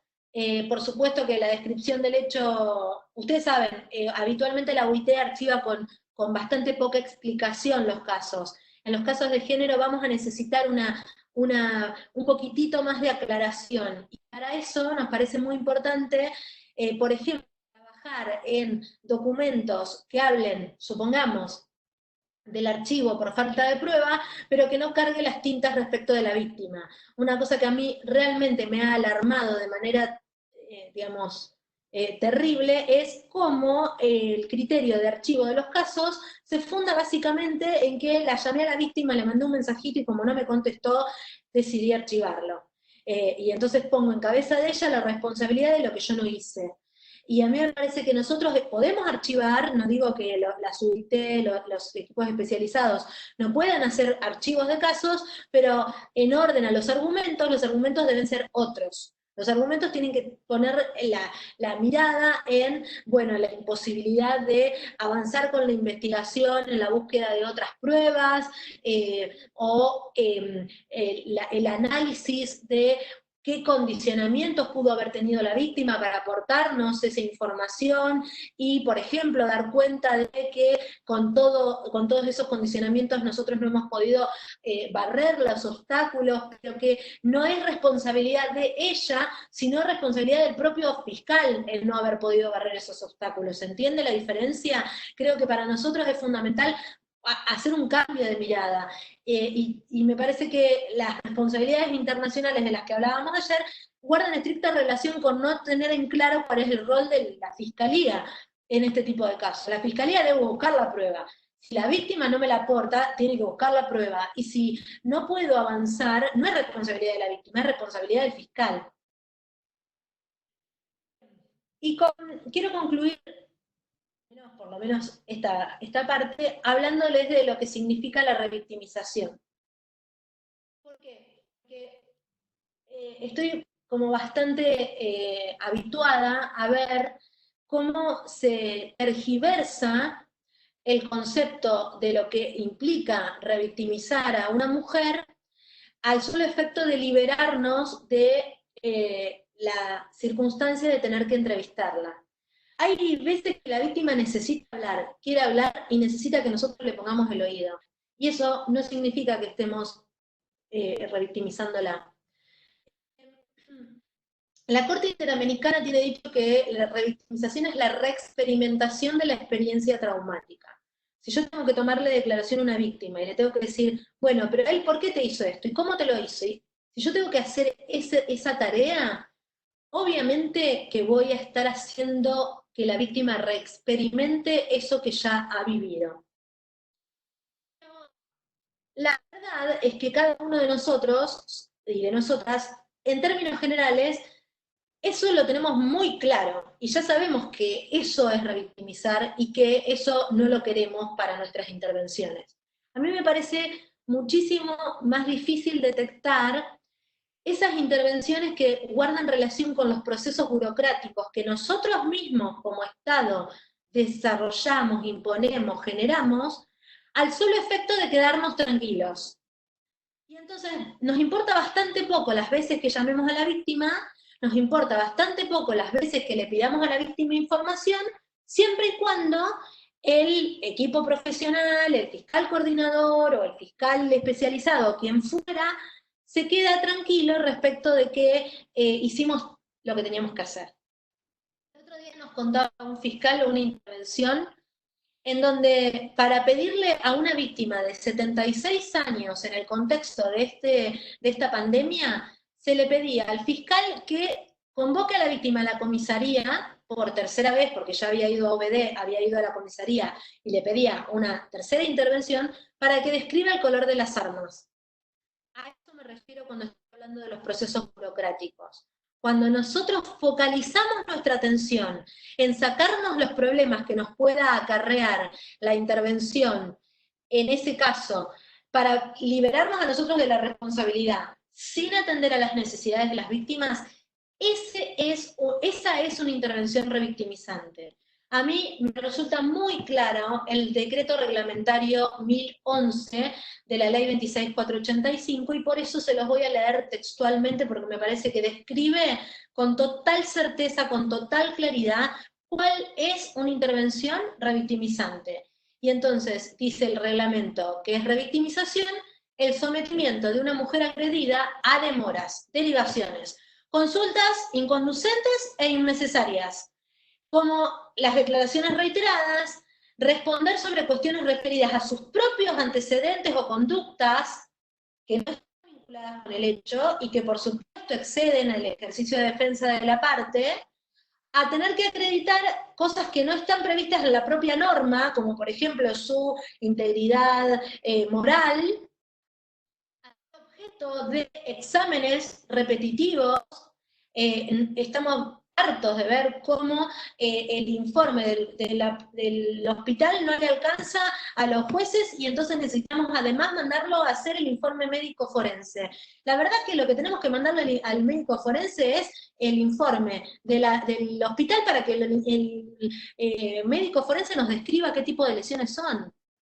B: Por supuesto que la descripción del hecho, ustedes saben, habitualmente la UIT archiva con bastante poca explicación los casos. En los casos de género vamos a necesitar un poquitito más de aclaración, y para eso nos parece muy importante, por ejemplo, trabajar en documentos que hablen, supongamos, del archivo por falta de prueba, pero que no cargue las tintas respecto de la víctima. Una cosa que a mí realmente me ha alarmado de manera, digamos, terrible, es cómo el criterio de archivo de los casos se funda básicamente en que la llamé a la víctima, le mandé un mensajito y como no me contestó, decidí archivarlo. y entonces pongo en cabeza de ella la responsabilidad de lo que yo no hice. Y a mí me parece que nosotros podemos archivar, no digo que las UIT, los equipos especializados no puedan hacer archivos de casos, pero en orden a los argumentos deben ser otros. Los argumentos tienen que poner la mirada en, bueno, la imposibilidad de avanzar con la investigación en la búsqueda de otras pruebas, o el análisis de qué condicionamientos pudo haber tenido la víctima para aportarnos esa información, y, por ejemplo, dar cuenta de que con todos esos condicionamientos nosotros no hemos podido barrer los obstáculos, pero que no es responsabilidad de ella, sino responsabilidad del propio fiscal el no haber podido barrer esos obstáculos. ¿Se entiende la diferencia? Creo que para nosotros es fundamental hacer un cambio de mirada, y me parece que las responsabilidades internacionales de las que hablábamos ayer guardan estricta relación con no tener en claro cuál es el rol de la fiscalía en este tipo de casos. La fiscalía debe buscar la prueba. Si la víctima no me la aporta, tiene que buscar la prueba, y si no puedo avanzar, no es responsabilidad de la víctima, es responsabilidad del fiscal. Y quiero concluir, por lo menos esta parte, hablándoles de lo que significa la revictimización. ¿Por qué? Porque estoy como bastante habituada a ver cómo se tergiversa el concepto de lo que implica revictimizar a una mujer al solo efecto de liberarnos de la circunstancia de tener que entrevistarla. Hay veces que la víctima necesita hablar, quiere hablar y necesita que nosotros le pongamos el oído. Y eso no significa que estemos revictimizándola. La Corte Interamericana tiene dicho que la revictimización es la reexperimentación de la experiencia traumática. Si yo tengo que tomarle declaración a una víctima y le tengo que decir, bueno, pero él, ¿por qué te hizo esto? ¿Y cómo te lo hizo? Si yo tengo que hacer esa tarea, obviamente que voy a estar haciendo que la víctima reexperimente eso que ya ha vivido. La verdad es que cada uno de nosotros y de nosotras, en términos generales, eso lo tenemos muy claro, y ya sabemos que eso es revictimizar y que eso no lo queremos para nuestras intervenciones. A mí me parece muchísimo más difícil detectar esas intervenciones que guardan relación con los procesos burocráticos que nosotros mismos como Estado desarrollamos, imponemos, generamos, al solo efecto de quedarnos tranquilos. Y entonces nos importa bastante poco las veces que llamemos a la víctima, nos importa bastante poco las veces que le pidamos a la víctima información, siempre y cuando el equipo profesional, el fiscal coordinador o el fiscal especializado, quien fuera, se queda tranquilo respecto de que hicimos lo que teníamos que hacer. El otro día nos contaba un fiscal una intervención en donde para pedirle a una víctima de 76 años en el contexto de esta pandemia, se le pedía al fiscal que convoque a la víctima a la comisaría por tercera vez, porque ya había ido a OBD, había ido a la comisaría, y le pedía una tercera intervención para que describa el color de las armas. A eso me refiero cuando estoy hablando de los procesos burocráticos. Cuando nosotros focalizamos nuestra atención en sacarnos los problemas que nos pueda acarrear la intervención, en ese caso, para liberarnos a nosotros de la responsabilidad, sin atender a las necesidades de las víctimas, esa es una intervención revictimizante. A mí me resulta muy claro el decreto reglamentario 1011 de la ley 26485, y por eso se los voy a leer textualmente, porque me parece que describe con total certeza, con total claridad, cuál es una intervención revictimizante. Y entonces dice el reglamento que es revictimización el sometimiento de una mujer agredida a demoras, derivaciones, consultas inconducentes e innecesarias, como las declaraciones reiteradas, responder sobre cuestiones referidas a sus propios antecedentes o conductas que no están vinculadas con el hecho y que por supuesto exceden el ejercicio de defensa de la parte, a tener que acreditar cosas que no están previstas en la propia norma, como por ejemplo su integridad moral, al objeto esto de exámenes repetitivos, estamos hartos de ver cómo el informe del hospital no le alcanza a los jueces y entonces necesitamos además mandarlo a hacer el informe médico forense. La verdad que lo que tenemos que mandarle al médico forense es el informe del hospital para que el médico forense nos describa qué tipo de lesiones son,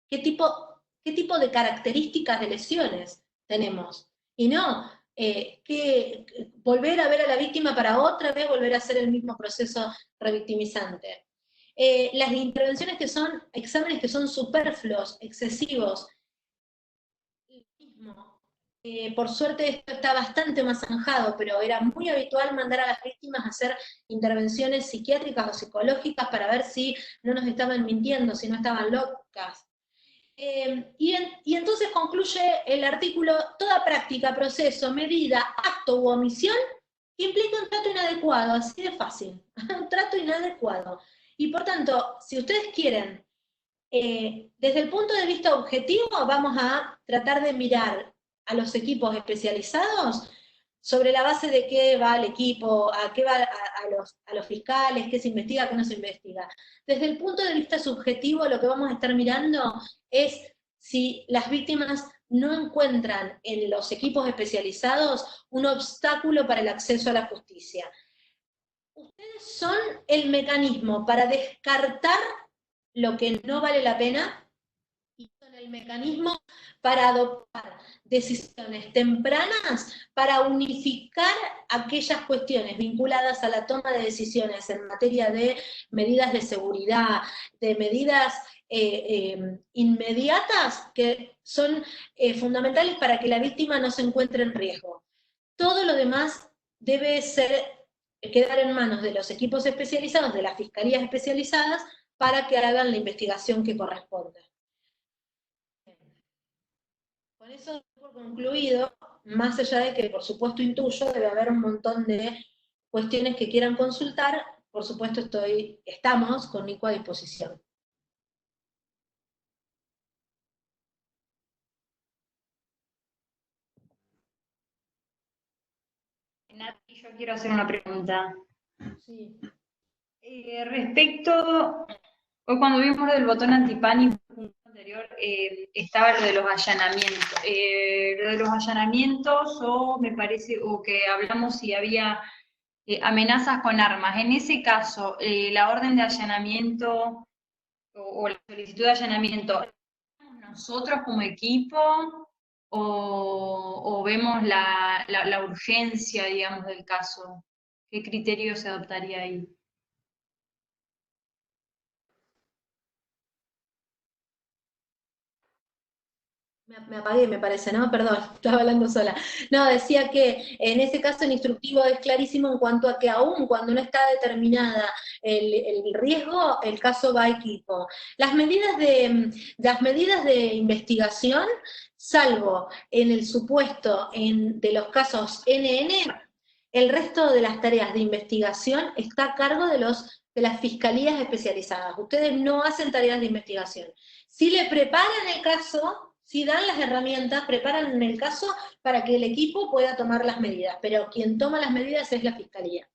B: qué tipo de características de lesiones tenemos. Y no que volver a ver a la víctima para otra vez volver a hacer el mismo proceso revictimizante. Las intervenciones que son, exámenes que son superfluos, excesivos, por suerte esto está bastante más zanjado, pero era muy habitual mandar a las víctimas a hacer intervenciones psiquiátricas o psicológicas para ver si no nos estaban mintiendo, si no estaban locas. Y entonces concluye el artículo: toda práctica, proceso, medida, acto u omisión que implica un trato inadecuado, así de fácil, un trato inadecuado. Y por tanto, si ustedes quieren, desde el punto de vista objetivo, vamos a tratar de mirar a los equipos especializados sobre la base de qué va el equipo, a qué va a los fiscales, qué se investiga, qué no se investiga. Desde el punto de vista subjetivo, lo que vamos a estar mirando es si las víctimas no encuentran en los equipos especializados un obstáculo para el acceso a la justicia. Ustedes son el mecanismo para descartar lo que no vale la pena y son el mecanismo para adoptar decisiones tempranas, para unificar aquellas cuestiones vinculadas a la toma de decisiones en materia de medidas de seguridad, de medidas inmediatas que son fundamentales para que la víctima no se encuentre en riesgo. Todo lo demás debe quedar en manos de los equipos especializados, de las fiscalías especializadas, para que hagan la investigación que corresponda. Con eso por concluido, más allá de que por supuesto intuyo, debe haber un montón de cuestiones que quieran consultar, por supuesto estamos con Nico a disposición.
C: Nati, yo quiero hacer una pregunta.
B: Sí.
C: Respecto, hoy cuando vimos lo del botón antipánico anterior, estaba lo de los allanamientos. Lo de los allanamientos, o me parece, o que hablamos si había amenazas con armas. En ese caso, la orden de allanamiento o la solicitud de allanamiento, ¿nosotros como equipo o vemos la urgencia, digamos, del caso? ¿Qué criterio se adoptaría ahí?
B: Me apagué, me parece, ¿no? Perdón, estaba hablando sola. No, decía que en ese caso el instructivo es clarísimo en cuanto a que aún cuando no está determinada el riesgo, el caso va a equipo. Las medidas de investigación, salvo en el supuesto de los casos NN, el resto de las tareas de investigación está a cargo de las fiscalías especializadas. Ustedes no hacen tareas de investigación. Si le preparan el caso, si dan las herramientas, preparan el caso para que el equipo pueda tomar las medidas, pero quien toma las medidas es la Fiscalía.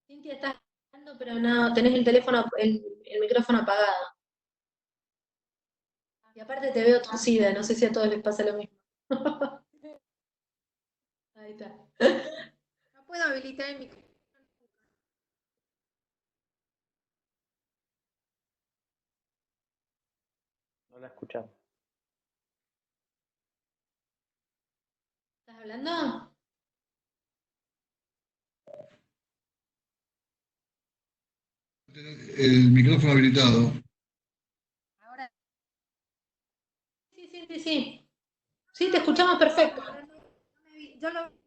B: Cintia, estás hablando, pero no, tenés el teléfono, el micrófono apagado. Y aparte te veo tosida, no sé si a todos les pasa lo mismo. Ahí está.
E: No puedo habilitar el micrófono.
A: No la escuchamos.
B: ¿Estás hablando?
F: El micrófono habilitado.
E: Ahora.
B: Sí. Sí, te escuchamos perfecto.
E: Yo lo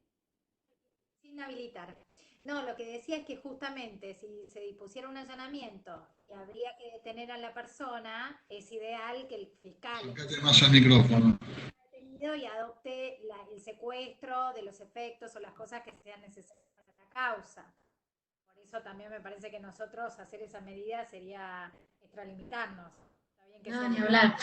E: sin habilitar. No, lo que decía es que justamente si se dispusiera un allanamiento y habría que detener a la persona, es ideal que el fiscal
F: Acércate más al micrófono.
E: y adopte el secuestro de los efectos o las cosas que sean necesarias para la causa. Por eso también me parece que nosotros hacer esa medida sería extralimitarnos. Está bien que
B: No,
E: sea
B: ni
E: limitado.
B: hablar.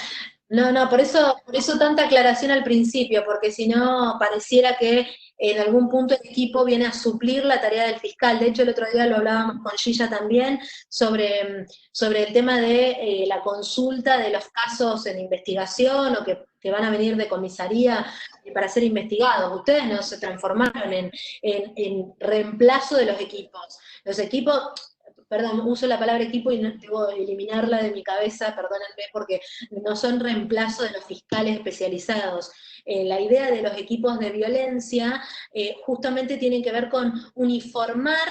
B: No, por eso tanta aclaración al principio, porque si no pareciera que en algún punto el equipo viene a suplir la tarea del fiscal. De hecho, el otro día lo hablábamos con Gilla también sobre el tema de la consulta de los casos en investigación o que van a venir de comisaría para ser investigados. Ustedes no se transformaron en reemplazo de los equipos. Los equipos, perdón, uso la palabra equipo y no debo eliminarla de mi cabeza, perdónenme, porque no son reemplazo de los fiscales especializados. La idea de los equipos de violencia justamente tiene que ver con uniformar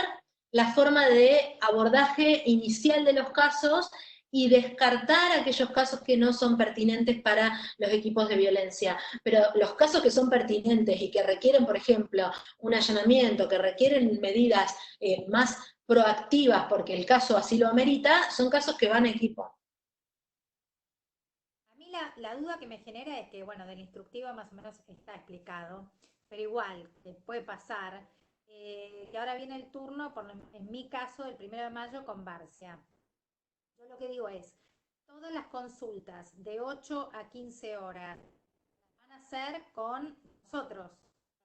B: la forma de abordaje inicial de los casos y descartar aquellos casos que no son pertinentes para los equipos de violencia. Pero los casos que son pertinentes y que requieren, por ejemplo, un allanamiento, que requieren medidas más proactivas porque el caso así lo amerita, son casos que van a equipo.
E: A mí la duda que me genera es que, bueno, del instructivo más o menos está explicado, pero igual, puede pasar, que ahora viene el turno, en mi caso, el 1 de mayo con Barcia. Yo lo que digo es, todas las consultas de 8 a 15 horas van a ser con nosotros,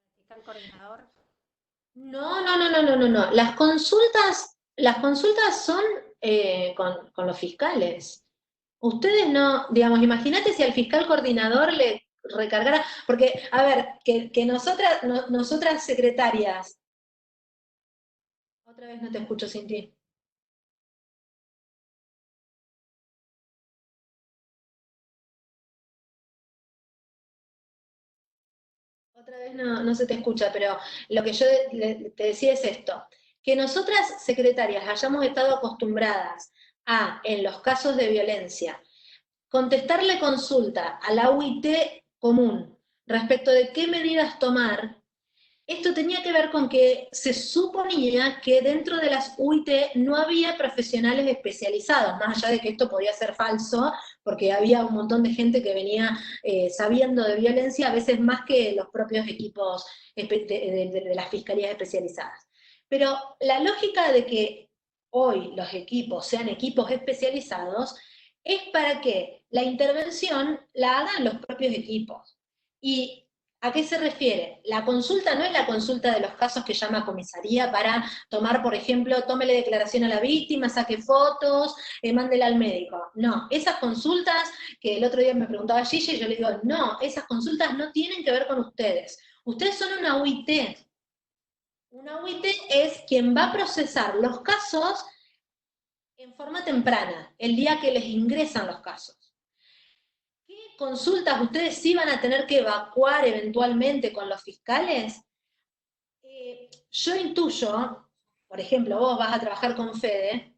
E: el fiscal coordinador.
B: No. Las consultas son con los fiscales. Ustedes no, digamos, imagínate si al fiscal coordinador le recargara, porque, a ver, que nosotras secretarias, otra vez no te escucho sin ti. Otra vez no se te escucha, pero lo que yo te decía es esto, que nosotras secretarias hayamos estado acostumbradas a, en los casos de violencia, contestarle consulta a la UIT común respecto de qué medidas tomar. Esto tenía que ver con que se suponía que dentro de las UIT no había profesionales especializados, más allá de que esto podía ser falso, porque había un montón de gente que venía sabiendo de violencia, a veces más que los propios equipos de las fiscalías especializadas. Pero la lógica de que hoy los equipos sean equipos especializados es para que la intervención la hagan los propios equipos. ¿Y a qué se refiere? La consulta no es la consulta de los casos que llama a comisaría para tomar, por ejemplo, tómele declaración a la víctima, saque fotos, mándela al médico. No, esas consultas que el otro día me preguntaba Gigi, y yo le digo, no, esas consultas no tienen que ver con ustedes. Ustedes son una UIT. Una UIT es quien va a procesar los casos en forma temprana, el día que les ingresan los casos. ¿Qué consultas ustedes sí van a tener que evacuar eventualmente con los fiscales? Yo intuyo, por ejemplo, vos vas a trabajar con Fede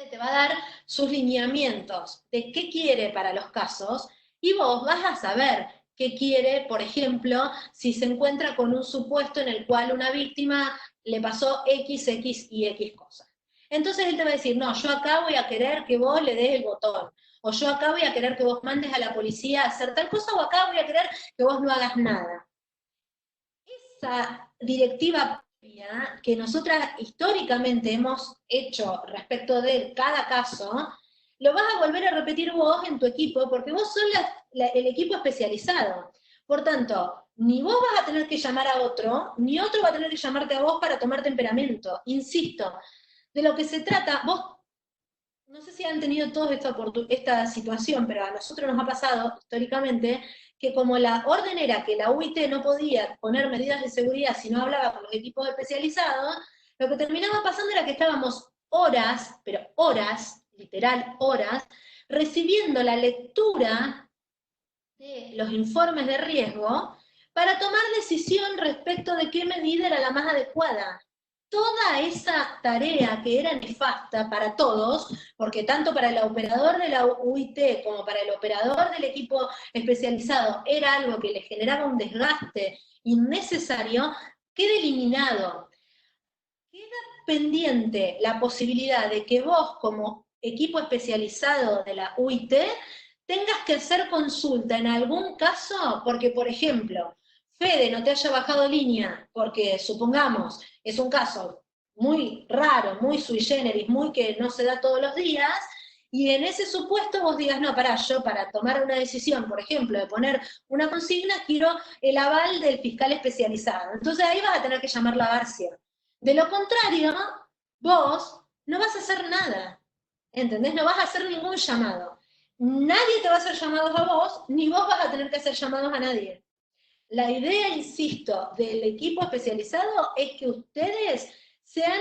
B: te va a dar sus lineamientos de qué quiere para los casos, y vos vas a saber qué quiere, por ejemplo, si se encuentra con un supuesto en el cual una víctima le pasó X, X y X cosas. Entonces él te va a decir, no, yo acá voy a querer que vos le des el botón, o yo acá voy a querer que vos mandes a la policía a hacer tal cosa, o acá voy a querer que vos no hagas nada. Esa directiva que nosotras históricamente hemos hecho respecto de cada caso, lo vas a volver a repetir vos en tu equipo, porque vos sos el equipo especializado. Por tanto, ni vos vas a tener que llamar a otro, ni otro va a tener que llamarte a vos para tomar temperamento. Insisto, de lo que se trata, vos, no sé si han tenido todos esta situación, pero a nosotros nos ha pasado históricamente que como la orden era que la UIT no podía poner medidas de seguridad si no hablaba con los equipos especializados, lo que terminaba pasando era que estábamos horas, pero horas, literal horas, recibiendo la lectura de los informes de riesgo para tomar decisión respecto de qué medida era la más adecuada. Toda esa tarea que era nefasta para todos, porque tanto para el operador de la UIT como para el operador del equipo especializado era algo que le generaba un desgaste innecesario, queda eliminado. Queda pendiente la posibilidad de que vos, como equipo especializado de la UIT, tengas que hacer consulta en algún caso, porque, por ejemplo, Fede no te haya bajado línea, porque supongamos, es un caso muy raro, muy sui generis, muy que no se da todos los días, y en ese supuesto vos digas, no, pará, yo para tomar una decisión, por ejemplo, de poner una consigna, quiero el aval del fiscal especializado. Entonces ahí vas a tener que llamarlo a García. De lo contrario, vos no vas a hacer nada, ¿entendés? No vas a hacer ningún llamado. Nadie te va a hacer llamados a vos, ni vos vas a tener que hacer llamados a nadie. La idea, insisto, del equipo especializado es que ustedes sean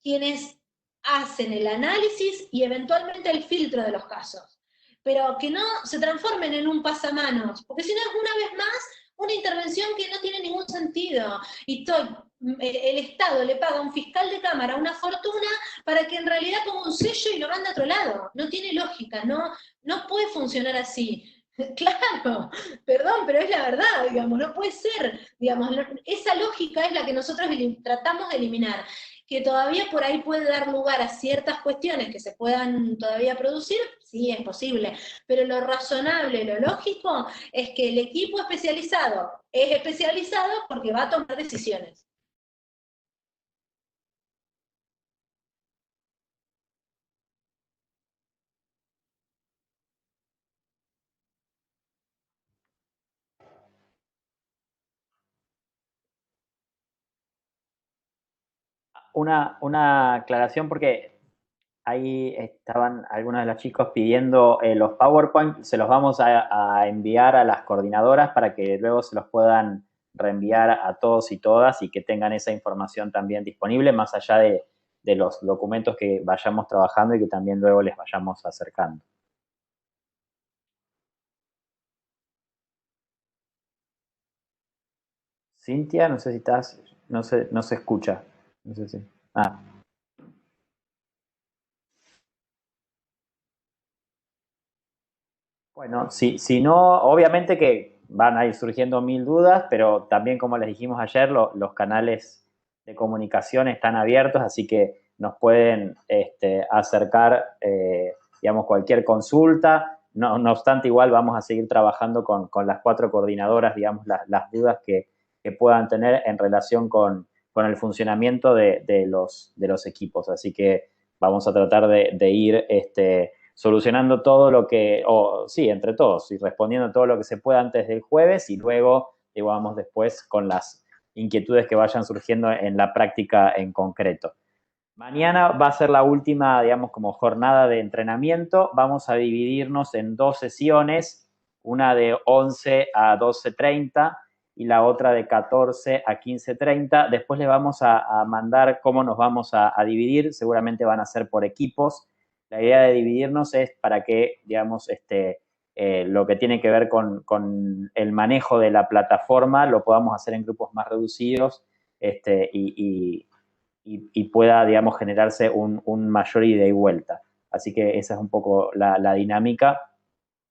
B: quienes hacen el análisis y eventualmente el filtro de los casos, pero que no se transformen en un pasamanos, porque si no es una vez más una intervención que no tiene ningún sentido. Y el Estado le paga a un fiscal de cámara una fortuna para que en realidad ponga un sello y lo mande a otro lado. No tiene lógica, no puede funcionar así. Claro, perdón, pero es la verdad, digamos, no puede ser, digamos, esa lógica es la que nosotros tratamos de eliminar, que todavía por ahí puede dar lugar a ciertas cuestiones que se puedan todavía producir, sí, es posible, pero lo razonable, lo lógico, es que el equipo especializado es especializado porque va a tomar decisiones.
A: Una aclaración porque ahí estaban algunos de los chicos pidiendo los PowerPoint, se los vamos a enviar a las coordinadoras para que luego se los puedan reenviar a todos y todas y que tengan esa información también disponible, más allá de los documentos que vayamos trabajando y que también luego les vayamos acercando. Cintia, no sé si estás, no se escucha. No sé si. Ah. Bueno, si no, obviamente que van a ir surgiendo mil dudas, pero también como les dijimos ayer, los canales de comunicación están abiertos, así que nos pueden acercar, digamos, cualquier consulta. No obstante, igual vamos a seguir trabajando con las 4 coordinadoras, digamos, las dudas que puedan tener en relación con el funcionamiento de los equipos. Así que vamos a tratar de ir solucionando todo lo que, sí, entre todos, y respondiendo todo lo que se pueda antes del jueves y luego, vamos después con las inquietudes que vayan surgiendo en la práctica en concreto. Mañana va a ser la última, digamos, como jornada de entrenamiento. Vamos a dividirnos en 2 sesiones, una de 11 a 12:30 y la otra de 14 a 15:30. Después les vamos a mandar cómo nos vamos a dividir. Seguramente van a ser por equipos. La idea de dividirnos es para que, digamos, lo que tiene que ver con el manejo de la plataforma lo podamos hacer en grupos más reducidos y pueda, digamos, generarse un mayor ida y vuelta. Así que esa es un poco la dinámica.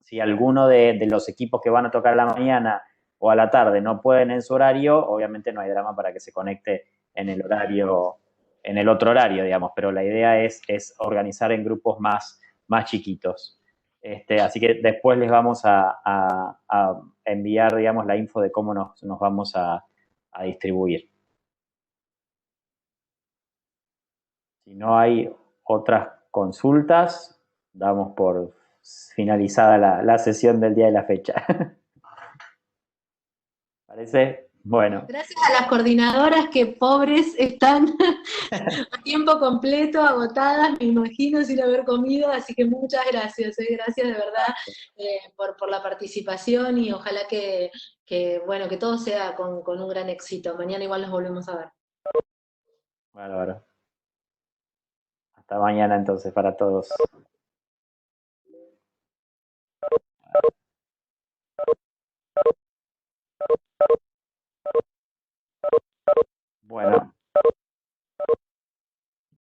A: Si alguno de los equipos que van a tocar a la mañana o a la tarde no pueden en su horario, obviamente no hay drama para que se conecte en el horario, en el otro horario, digamos, pero la idea es organizar en grupos más chiquitos. Así que después les vamos a enviar, digamos, la info de cómo nos vamos a distribuir. Si no hay otras consultas, damos por finalizada la sesión del día de la fecha. ¿Parece? Bueno.
B: Gracias a las coordinadoras que pobres están a tiempo completo, agotadas, me imagino, sin haber comido, así que muchas gracias, gracias de verdad por la participación y ojalá que todo sea con un gran éxito. Mañana igual nos volvemos a ver.
A: Bárbaro. Hasta mañana entonces para todos. Bueno.